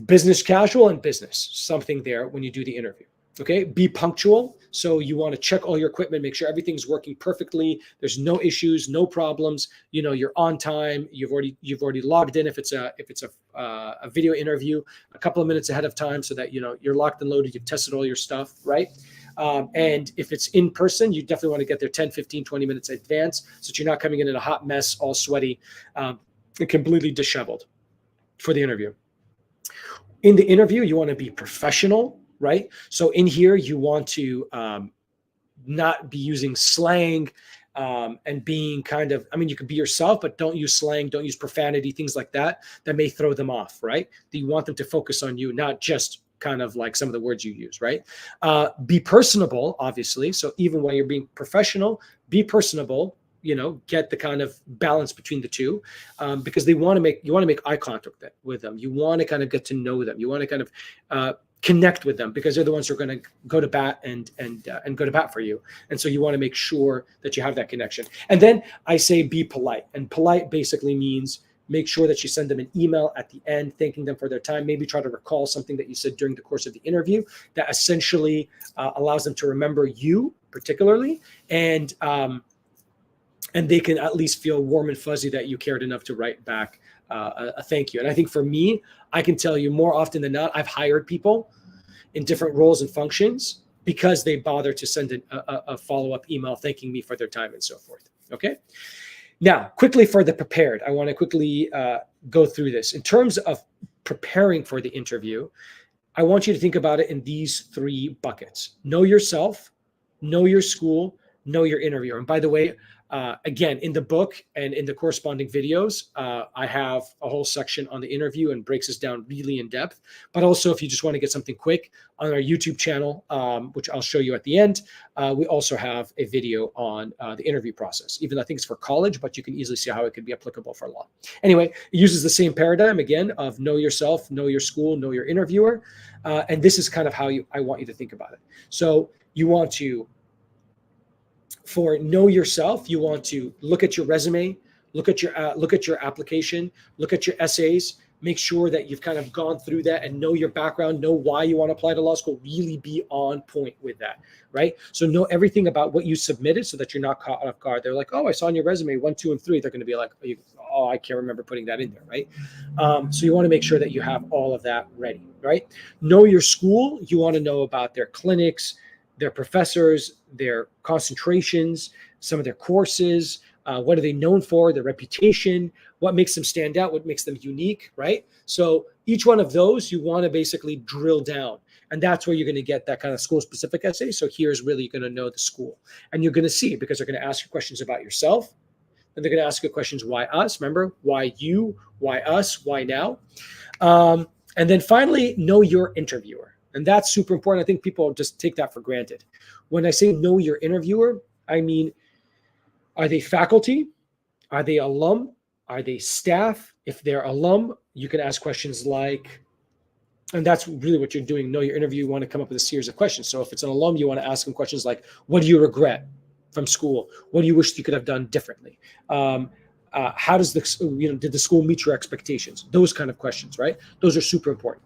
[SPEAKER 1] business casual and business, something there when you do the interview. Okay, be punctual. So you want to check all your equipment, make sure everything's working perfectly. There's no issues, no problems. You're on time. You've already logged in if it's a video interview a couple of minutes ahead of time, so that you're locked and loaded. You've tested all your stuff, right? And if it's in person, you definitely want to get there 10, 15, 20 minutes in advance, so that you're not coming in a hot mess, all sweaty, and completely disheveled for the interview. In the interview, you want to be professional, right? So in here, you want to not be using slang and being kind of, I mean, you can be yourself, but don't use slang, don't use profanity, things like that may throw them off, right? You want them to focus on you, not just kind of like some of the words you use, right? Be personable, obviously. So even when you're being professional, be personable, get the kind of balance between the two, because you want to make eye contact with them. You want to kind of get to know them. You want to kind of connect with them, because they're the ones who are going to go to bat and go to bat for you. And so you want to make sure that you have that connection. And then I say be polite. And polite basically means make sure that you send them an email at the end, thanking them for their time. Maybe try to recall something that you said during the course of the interview that essentially allows them to remember you particularly, and they can at least feel warm and fuzzy that you cared enough to write back a thank you. And I think for me, I can tell you more often than not, I've hired people in different roles and functions because they bother to send a follow-up email thanking me for their time and so forth. Okay. Now, quickly for the prepared, I want to quickly go through this. In terms of preparing for the interview, I want you to think about it in these 3 buckets. Know yourself, know your school, know your interviewer. And by the way, again, in the book and in the corresponding videos, I have a whole section on the interview and breaks this down really in depth. But also, if you just want to get something quick, on our YouTube channel, which I'll show you at the end, we also have a video on the interview process. Even though I think it's for college, but you can easily see how it could be applicable for law. Anyway, it uses the same paradigm again of know yourself, know your school, know your interviewer. And this is kind of how I want you to think about it. So you want to, for know yourself, you want to look at your resume, look at your application, look at your essays, make sure that you've kind of gone through that and know your background, know why you want to apply to law school, really be on point with that, right? So know everything about what you submitted so that you're not caught off guard. They're like, oh, I saw on your resume 1, 2, and 3. They're going to be like, oh, I can't remember putting that in there, right? So you want to make sure that you have all of that ready, right? Know your school. You want to know about their clinics, their professors, their concentrations, some of their courses, what are they known for, their reputation, what makes them stand out, what makes them unique, right? So each one of those you want to basically drill down. And that's where you're going to get that kind of school-specific essay. So here's really you're going to know the school. And you're going to see, because they're going to ask you questions about yourself. And they're going to ask you questions, why us? Remember, why you, why us, why now? And then finally, know your interviewer. And that's super important. I think people just take that for granted. When I say know your interviewer, I mean, are they faculty? Are they alum? Are they staff? If they're alum, you can ask questions like, and that's really what you're doing. Know your interview. You want to come up with a series of questions. So if it's an alum, you want to ask them questions like, what do you regret from school? What do you wish you could have done differently? How does did the school meet your expectations? Those kind of questions, right? Those are super important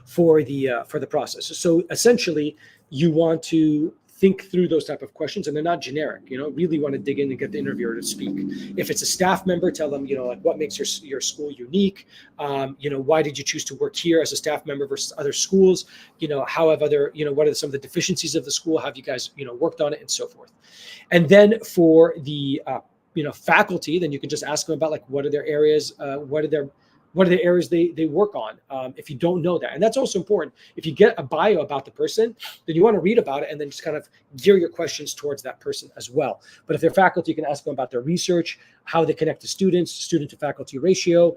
[SPEAKER 1] for the process. So essentially, you want to think through those type of questions, and they're not generic. Really want to dig in and get the interviewer to speak. If it's a staff member, tell them, like what makes your school unique. Why did you choose to work here as a staff member versus other schools? How have what are some of the deficiencies of the school? Have you guys, worked on it, and so forth. And then for the faculty, then you can just ask them about like what are their areas, what are the areas they work on, if you don't know that. And that's also important. If you get a bio about the person, then you want to read about it and then just kind of gear your questions towards that person as well. But if they're faculty, you can ask them about their research, how they connect to students, student to faculty ratio,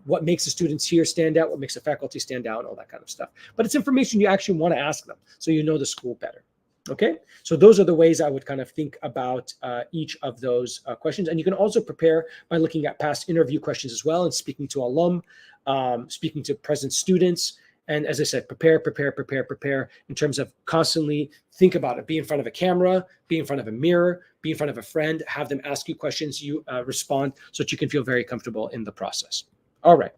[SPEAKER 1] what makes the students here stand out, what makes the faculty stand out, all that kind of stuff. But it's information you actually want to ask them so you know the school better. Okay, so those are the ways I would kind of think about each of those questions. And you can also prepare by looking at past interview questions as well and speaking to alum, speaking to present students. And as I said, prepare in terms of constantly think about it. Be in front of a camera, be in front of a mirror, be in front of a friend, have them ask you questions, you respond so that you can feel very comfortable in the process. All right.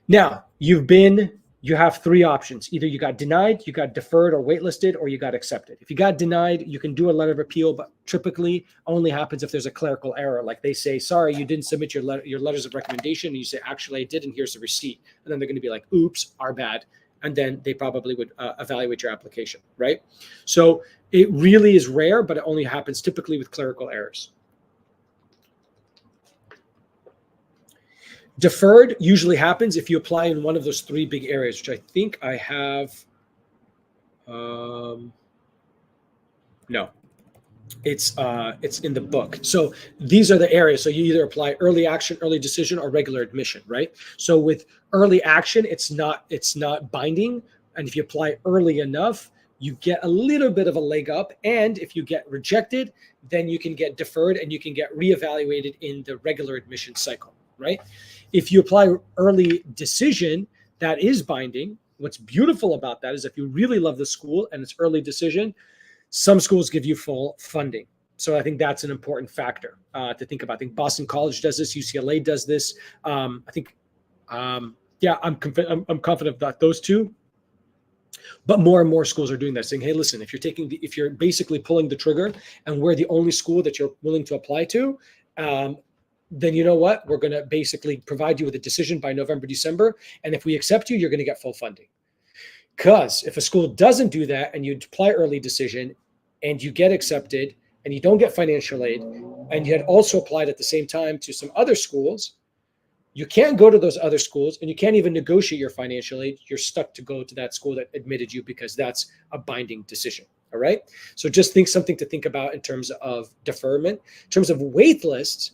[SPEAKER 1] Now, you have 3 options. Either you got denied, you got deferred or waitlisted, or you got accepted. If you got denied, you can do a letter of appeal, but typically only happens if there's a clerical error. Like they say, sorry, you didn't submit your letters of recommendation. And you say, actually, I did, and here's the receipt. And then they're going to be like, oops, our bad. And then they probably would evaluate your application, right? So it really is rare, but it only happens typically with clerical errors. Deferred usually happens if you apply in one of those three big areas, which I think I have. No, it's in the book. So these are the areas. So you either apply early action, early decision, or regular admission, right? So with early action, it's not binding, and if you apply early enough, you get a little bit of a leg up. And if you get rejected, then you can get deferred and you can get reevaluated in the regular admission cycle, right? If you apply early decision, that is binding. What's beautiful about that is if you really love the school and it's early decision, some schools give you full funding. So I think that's an important factor to think about. I think Boston College does this. UCLA does this. I think, I'm confident about those two. But more and more schools are doing that, saying, hey, listen, if you're basically pulling the trigger and we're the only school that you're willing to apply to, then you know what? We're going to basically provide you with a decision by November, December. And if we accept you, you're going to get full funding. Because if a school doesn't do that and you apply early decision and you get accepted and you don't get financial aid and you had also applied at the same time to some other schools, you can't go to those other schools and you can't even negotiate your financial aid. You're stuck to go to that school that admitted you because that's a binding decision. All right. So just something to think about in terms of deferment. In terms of wait lists,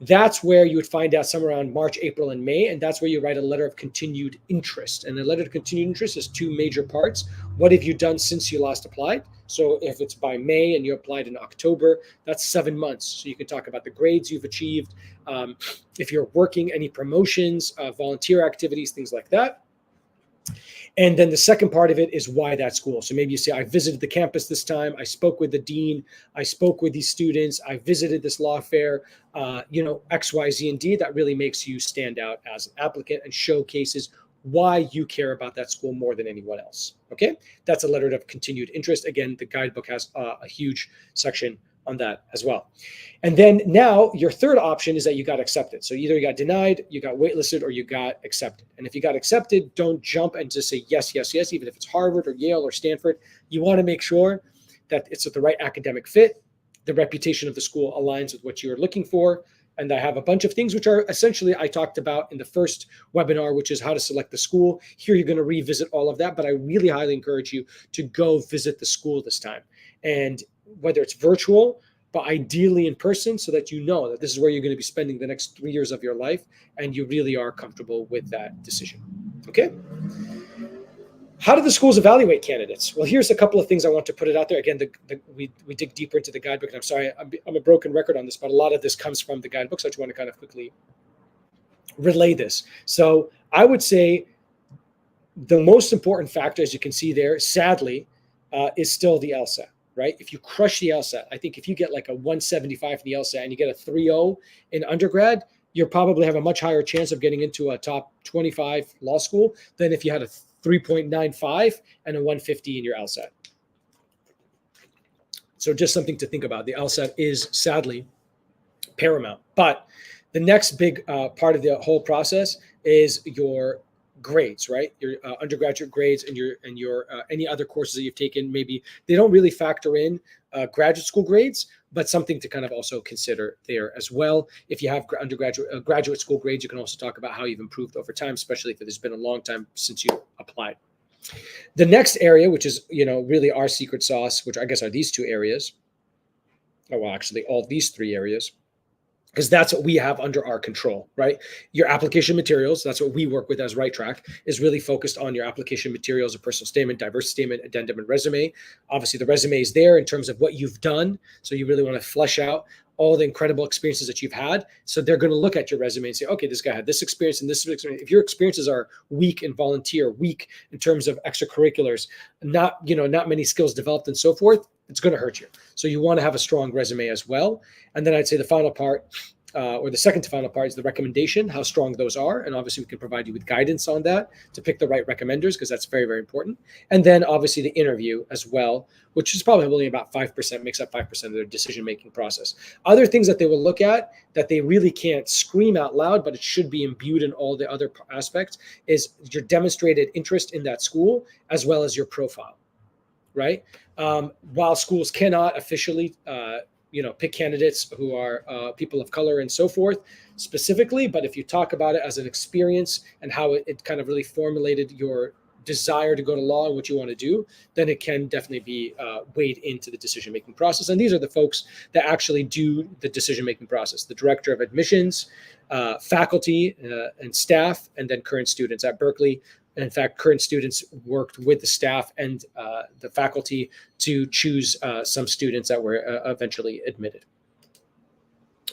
[SPEAKER 1] that's where you would find out somewhere around March, April, and May. And that's where you write a letter of continued interest. And the letter of continued interest is two major parts. What have you done since you last applied? So if it's by May and you applied in October, that's 7 months. So you can talk about the grades you've achieved. If you're working, any promotions, volunteer activities, things like that. And then the second part of it is why that school. So maybe you say, I visited the campus this time. I spoke with the dean. I spoke with these students. I visited this law fair, X, Y, Z, and D. That really makes you stand out as an applicant and showcases why you care about that school more than anyone else. Okay. That's a letter of continued interest. Again, the guidebook has a huge section on that as well. And then now your third option is that you got accepted. So either you got denied, you got waitlisted, or you got accepted. And if you got accepted, don't jump and just say yes, yes, yes, even if it's Harvard or Yale or Stanford. You want to make sure that it's at the right academic fit. The reputation of the school aligns with what you're looking for. And I have a bunch of things which are essentially I talked about in the first webinar, which is how to select the school. Here you're going to revisit all of that, but I really highly encourage you to go visit the school this time. And whether it's virtual, but ideally in person, so that you know that this is where you're going to be spending the next 3 years of your life and you really are comfortable with that decision. Okay. How do the schools evaluate candidates? Well, here's a couple of things I want to put it out there. Again, we dig deeper into the guidebook, and I'm sorry, I'm a broken record on this, but a lot of this comes from the guidebook, so I just want to kind of quickly relay this. So I would say the most important factor, as you can see there, sadly, is still the LSAT. Right? If you crush the LSAT, I think if you get like a 175 for the LSAT and you get a 3.0 in undergrad, you'll probably have a much higher chance of getting into a top 25 law school than if you had a 3.95 and a 150 in your LSAT. So just something to think about. The LSAT is sadly paramount. But the next big part of the whole process is your grades, right? Your undergraduate grades and your any other courses that you've taken. Maybe they don't really factor in graduate school grades, but something to kind of also consider there as well. If you have graduate school grades, you can also talk about how you've improved over time, especially if it has been a long time since you applied. The next area, which is really our secret sauce, which I guess are these two areas. Oh, well, actually, all these three areas. Because that's what we have under our control, right? Your application materials, that's what we work with as Right Track, is really focused on your application materials, a personal statement, diversity statement, addendum, and resume. Obviously, the resume is there in terms of what you've done. So you really want to flesh out all the incredible experiences that you've had. So they're going to look at your resume and say, okay, this guy had this experience and this experience. If your experiences are weak in volunteer, weak in terms of extracurriculars, not many skills developed and so forth, it's going to hurt you. So you want to have a strong resume as well. And then I'd say the final part, or the second to final part, is the recommendation, how strong those are. And obviously we can provide you with guidance on that to pick the right recommenders, because that's very, very important. And then obviously the interview as well, which is probably only about 5%, makes up 5% of their decision-making process. Other things that they will look at that they really can't scream out loud, but it should be imbued in all the other aspects, is your demonstrated interest in that school, as well as your profile, right? While schools cannot officially pick candidates who are people of color and so forth specifically. But if you talk about it as an experience and how it kind of really formulated your desire to go to law and what you want to do, then it can definitely be weighed into the decision-making process. And these are the folks that actually do the decision-making process: the director of admissions, faculty and staff, and then current students at Berkeley. And in fact, current students worked with the staff and the faculty to choose some students that were eventually admitted.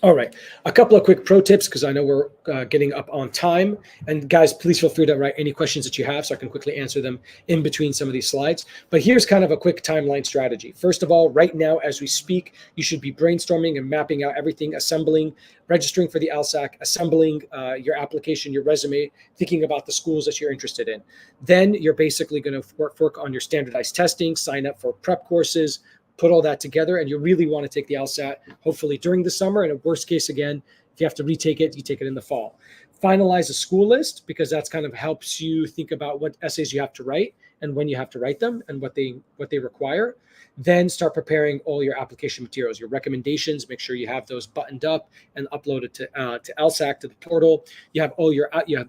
[SPEAKER 1] All right, a couple of quick pro tips because I know we're getting up on time. And guys, please feel free to write any questions that you have so I can quickly answer them in between some of these slides. But here's kind of a quick timeline strategy. First of all, right now as we speak, you should be brainstorming and mapping out everything, assembling, registering for the LSAC, assembling your application, your resume, thinking about the schools that you're interested in. Then you're basically going to work on your standardized testing, sign up for prep courses, put all that together, and you really want to take the LSAT hopefully during the summer. And in worst case, again, if you have to retake it, you take it in the fall. Finalize a school list because that's kind of helps you think about what essays you have to write and when you have to write them and what they require. Then start preparing all your application materials, your recommendations. Make sure you have those buttoned up and uploaded to LSAC, to the portal. You have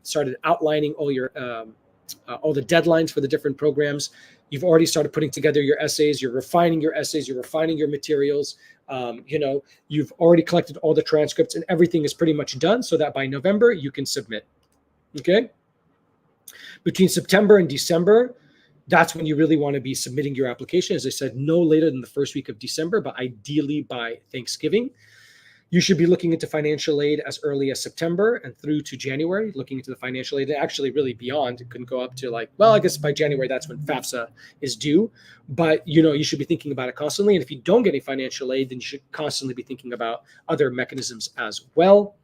[SPEAKER 1] started outlining all the deadlines for the different programs. You've already started putting together your essays. You're refining your essays. You're refining your materials. You've already collected all the transcripts, and everything is pretty much done so that by November you can submit. Okay. Between September and December, that's when you really want to be submitting your application. As I said, no later than the first week of December, but ideally by Thanksgiving. You should be looking into financial aid as early as September and through to January, looking into the financial aid. And actually really beyond, it couldn't go up to I guess by January, that's when FAFSA is due. But, you should be thinking about it constantly. And if you don't get any financial aid, then you should constantly be thinking about other mechanisms as well.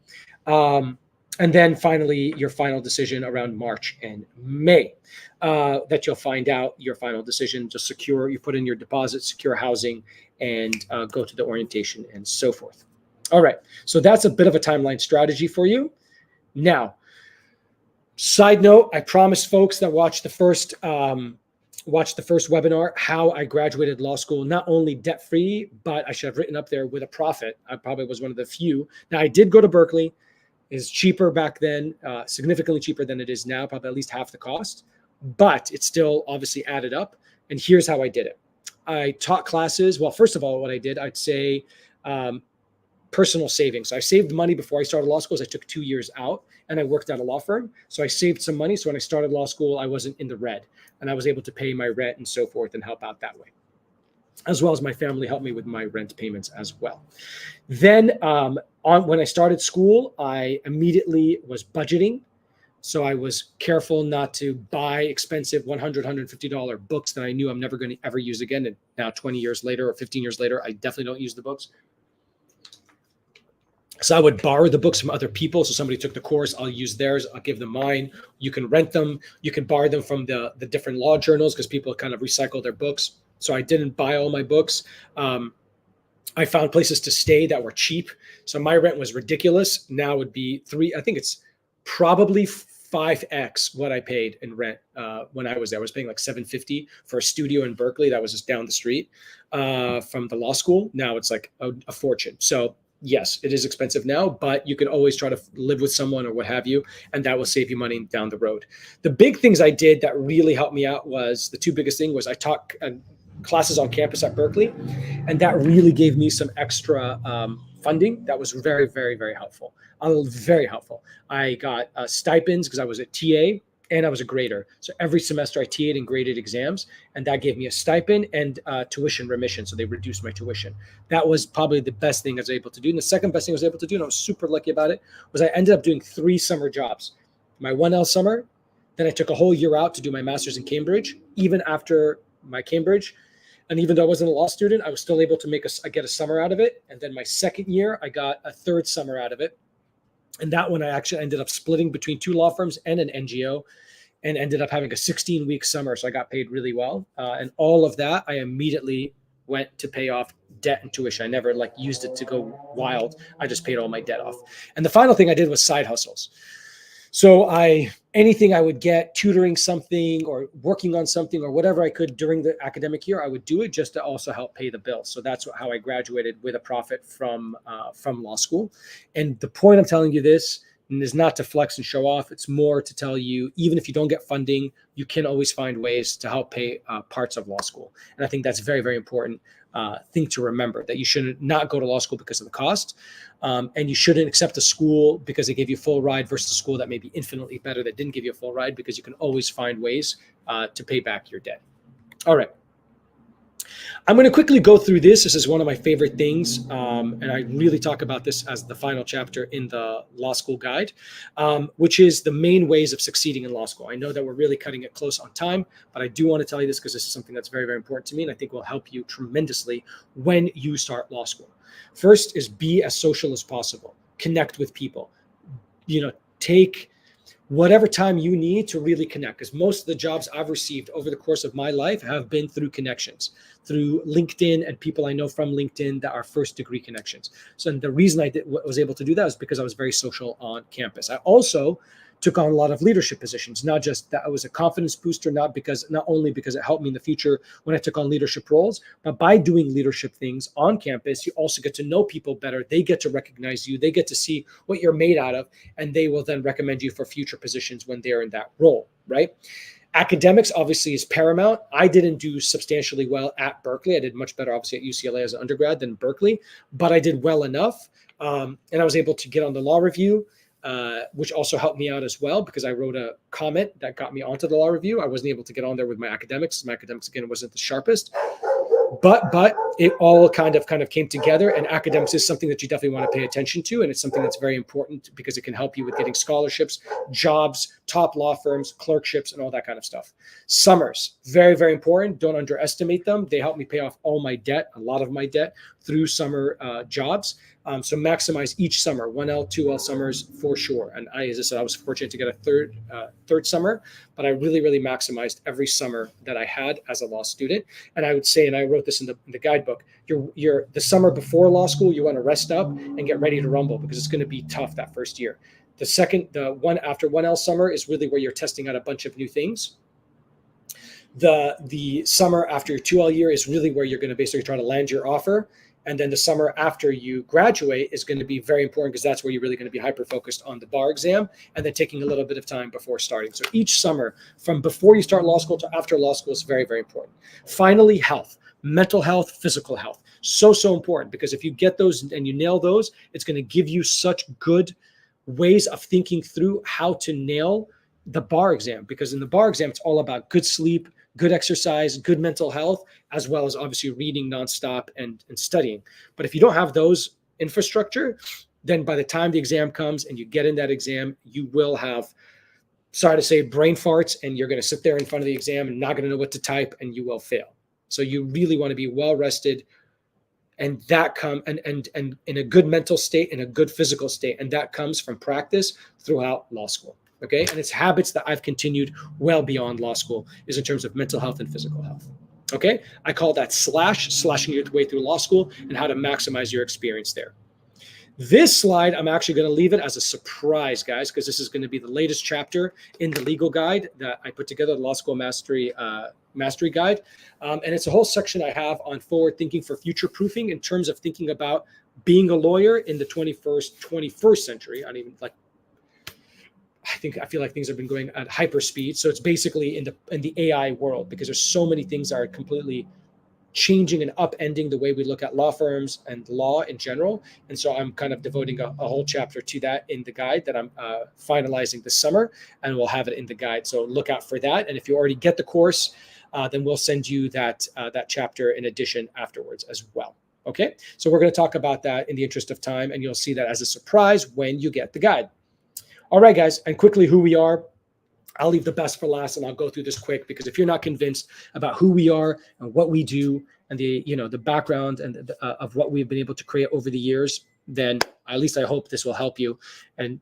[SPEAKER 1] And then finally, your final decision around March and May, that you'll find out your final decision. Just you put in your deposit, secure housing, and go to the orientation and so forth. All right, so that's a bit of a timeline strategy for you. Now, side note, I promised folks that watch the first webinar how I graduated law school, not only debt-free, but I should have written up there with a profit. I probably was one of the few. Now, I did go to Berkeley. It's cheaper back then, significantly cheaper than it is now, probably at least half the cost, but it still obviously added up. And here's how I did it. I taught classes. Well, first of all, what I did, I'd say, personal savings. So I saved money before I started law school. I took 2 years out and I worked at a law firm. So I saved some money. So when I started law school, I wasn't in the red and I was able to pay my rent and so forth and help out that way. As well as my family helped me with my rent payments as well. Then when I started school, I immediately was budgeting. So I was careful not to buy expensive $100, $150 books that I knew I'm never going to ever use again. And now 20 years later or 15 years later, I definitely don't use the books. So I would borrow the books from other people. So somebody took the course, I'll use theirs, I'll give them mine. You can rent them. You can borrow them from the different law journals because people kind of recycle their books. So I didn't buy all my books. I found places to stay that were cheap. So my rent was ridiculous. Now it would be I think it's probably 5x what I paid in rent when I was there. I was paying like $750 for a studio in Berkeley that was just down the street from the law school. Now it's like a fortune. So yes, it is expensive now, but you can always try to live with someone or what have you, and that will save you money down the road. The big things I did that really helped me out was the two biggest things was I taught classes on campus at Berkeley, and that really gave me some extra funding. That was very, very, very helpful. Very helpful. I got stipends because I was a TA and I was a grader. So every semester I TA'd and graded exams, and that gave me a stipend and tuition remission. So they reduced my tuition. That was probably the best thing I was able to do. And the second best thing I was able to do, and I was super lucky about it, was I ended up doing 3 summer jobs. My 1L summer, then I took a whole year out to do my master's in Cambridge. Even after my Cambridge, and even though I wasn't a law student, I was still able to get a summer out of it. And then my second year, I got a 3rd summer out of it. And that one I actually ended up splitting between 2 law firms and an NGO, and ended up having a 16-week summer. So I got paid really well. And all of that, I immediately went to pay off debt and tuition. I never used it to go wild. I just paid all my debt off. And the final thing I did was side hustles. So I anything I would get, tutoring something or working on something or whatever I could during the academic year, I would do it just to also help pay the bills. So that's how I graduated with a profit from law school. And the point I'm telling you this is not to flex and show off. It's more to tell you, even if you don't get funding, you can always find ways to help pay parts of law school. And I think that's very, very important thing to remember, that you should not go to law school because of the cost. And you shouldn't accept a school because they gave you a full ride versus a school that may be infinitely better that didn't give you a full ride, because you can always find ways to pay back your debt. All right. I'm going to quickly go through this. This is one of my favorite things. And I really talk about this as the final chapter in the law school guide, which is the main ways of succeeding in law school. I know that we're really cutting it close on time, but I do want to tell you this because this is something that's very, very important to me, and I think will help you tremendously when you start law school. First is be as social as possible. Connect with people. Take whatever time you need to really connect, because most of the jobs I've received over the course of my life have been through connections, through LinkedIn and people I know from LinkedIn that are first degree connections. So the reason I was able to do that is because I was very social on campus. I also took on a lot of leadership positions, not just that I was a confidence booster, not only because it helped me in the future when I took on leadership roles, but by doing leadership things on campus, you also get to know people better. They get to recognize you. They get to see what you're made out of, and they will then recommend you for future positions when they're in that role, right? Academics obviously is paramount. I didn't do substantially well at Berkeley. I did much better, obviously, at UCLA as an undergrad than Berkeley, but I did well enough. And I was able to get on the law review, which also helped me out as well, because I wrote a comment that got me onto the law review. I wasn't able to get on there with my academics. My academics, again, wasn't the sharpest, but it all kind of came together. And academics is something that you definitely want to pay attention to. And it's something that's very important because it can help you with getting scholarships, jobs, top law firms, clerkships, and all that kind of stuff. Summers, very, very important. Don't underestimate them. They helped me pay off all my debt, a lot of my debt, through summer jobs. So maximize each summer, 1L, 2L summers for sure. And as I said, I was fortunate to get a third summer, but I really, really maximized every summer that I had as a law student. And I would say, and I wrote this in the guidebook, the summer before law school, you want to rest up and get ready to rumble, because it's going to be tough that first year. The one after 1L summer is really where you're testing out a bunch of new things. The summer after your 2L year is really where you're going to basically try to land your offer. And then the summer after you graduate is going to be very important, because that's where you're really going to be hyper-focused on the bar exam, and then taking a little bit of time before starting. So each summer, from before you start law school to after law school, is very, very important. Finally, health, mental health, physical health. So important, because if you get those and you nail those, it's going to give you such good ways of thinking through how to nail the bar exam. Because in the bar exam, it's all about good sleep, good exercise, good mental health, as well as obviously reading nonstop and studying. But if you don't have those infrastructure, then by the time the exam comes and you get in that exam, you will have, sorry to say, brain farts, and you're going to sit there in front of the exam and not going to know what to type, and you will fail. So you really want to be well rested, and that and in a good mental state, in a good physical state, and that comes from practice throughout law school. Okay. And it's habits that I've continued well beyond law school, is in terms of mental health and physical health. Okay. I call that slashing your way through law school, and how to maximize your experience there. This slide, I'm actually going to leave it as a surprise, guys, because this is going to be the latest chapter in the legal guide that I put together, the Law School Mastery Guide. And it's a whole section I have on forward thinking for future proofing, in terms of thinking about being a lawyer in the 21st century. I feel like things have been going at hyper speed. So it's basically in the AI world, because there's so many things that are completely changing and upending the way we look at law firms and law in general. And so I'm kind of devoting a whole chapter to that in the guide that I'm finalizing this summer, and we'll have it in the guide. So look out for that. And if you already get the course, then we'll send you that chapter in addition afterwards as well. Okay. So we're going to talk about that in the interest of time, and you'll see that as a surprise when you get the guide. All right, guys, and quickly who we are. I'll leave the best for last, and I'll go through this quick, because if you're not convinced about who we are and what we do, and the background and of what we've been able to create over the years, then at least I hope this will help you. And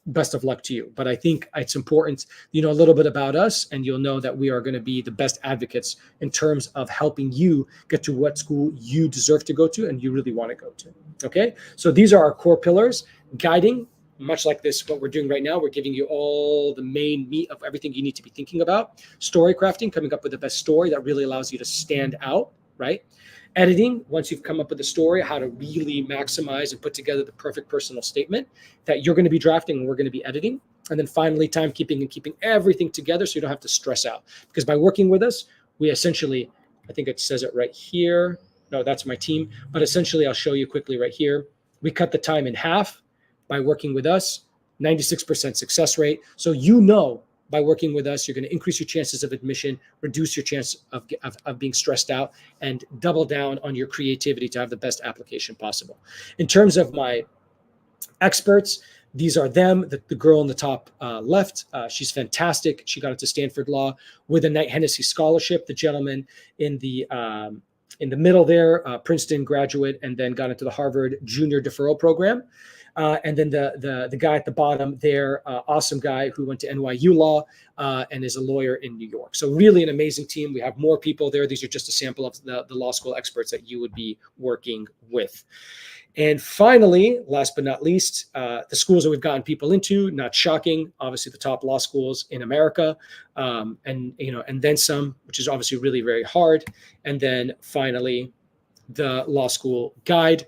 [SPEAKER 1] best of luck to you. But I think it's important a little bit about us, and you'll know that we are going to be the best advocates in terms of helping you get to what school you deserve to go to and you really want to go to. Okay, so these are our core pillars: guiding, much like this, what we're doing right now, we're giving you all the main meat of everything you need to be thinking about. Story crafting, coming up with the best story that really allows you to stand out, right? Editing, once you've come up with a story, how to really maximize and put together the perfect personal statement that you're going to be drafting and we're going to be editing. And then finally, timekeeping and keeping everything together so you don't have to stress out. Because by working with us, we essentially, I think it says it right here. No, that's my team. But essentially, I'll show you quickly right here. We cut the time in half by working with us, 96% success rate. So you know by working with us, you're going to increase your chances of admission, reduce your chance of being stressed out, and double down on your creativity to have the best application possible. In terms of my experts, these are them. The girl in the top left, she's fantastic. She got into Stanford Law with a Knight Hennessy scholarship. The gentleman in the middle there, Princeton graduate, and then got into the Harvard Junior Deferral Program. And then the guy at the bottom there, awesome guy who went to NYU Law and is a lawyer in New York. So really an amazing team. We have more people there. These are just a sample of the law school experts that you would be working with. And finally, last but not least, the schools that we've gotten people into, not shocking, obviously the top law schools in America, and then some, which is obviously really very hard. And then finally, the law school guide,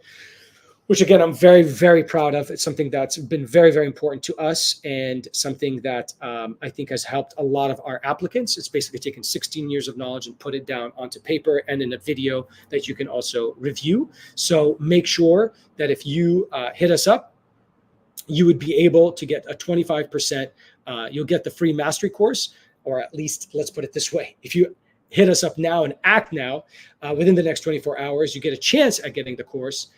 [SPEAKER 1] which again, I'm very, very proud of. It's something that's been very, very important to us and something that I think has helped a lot of our applicants. It's basically taken 16 years of knowledge and put it down onto paper and in a video that you can also review. So make sure that if you hit us up, you would be able to get a 25%, you'll get the free mastery course, or at least, let's put it this way. If you hit us up now and act now, within the next 24 hours, you get a chance at getting the course.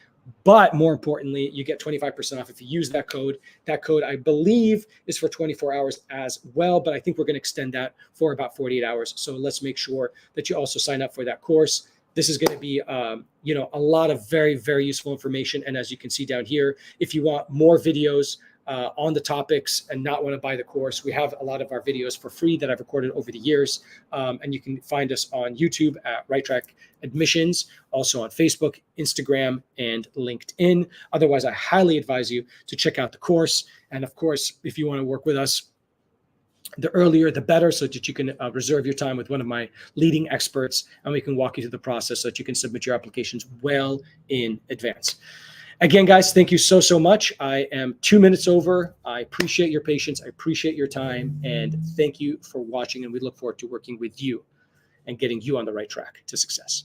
[SPEAKER 1] But more importantly, you get 25% off if you use that code. That code, I believe, is for 24 hours as well, but I think we're going to extend that for about 48 hours. So let's make sure that you also sign up for that course. This is going to be, a lot of very, very useful information. And as you can see down here, if you want more videos on the topics and not want to buy the course, we have a lot of our videos for free that I've recorded over the years. And you can find us on YouTube at Right Track Admissions, also on Facebook, Instagram, and LinkedIn. Otherwise, I highly advise you to check out the course. And of course, if you want to work with us, the earlier, the better, so that you can reserve your time with one of my leading experts, and we can walk you through the process so that you can submit your applications well in advance. Again, guys, thank you so much. I am 2 minutes over. I appreciate your patience. I appreciate your time. And thank you for watching. And we look forward to working with you and getting you on the right track to success.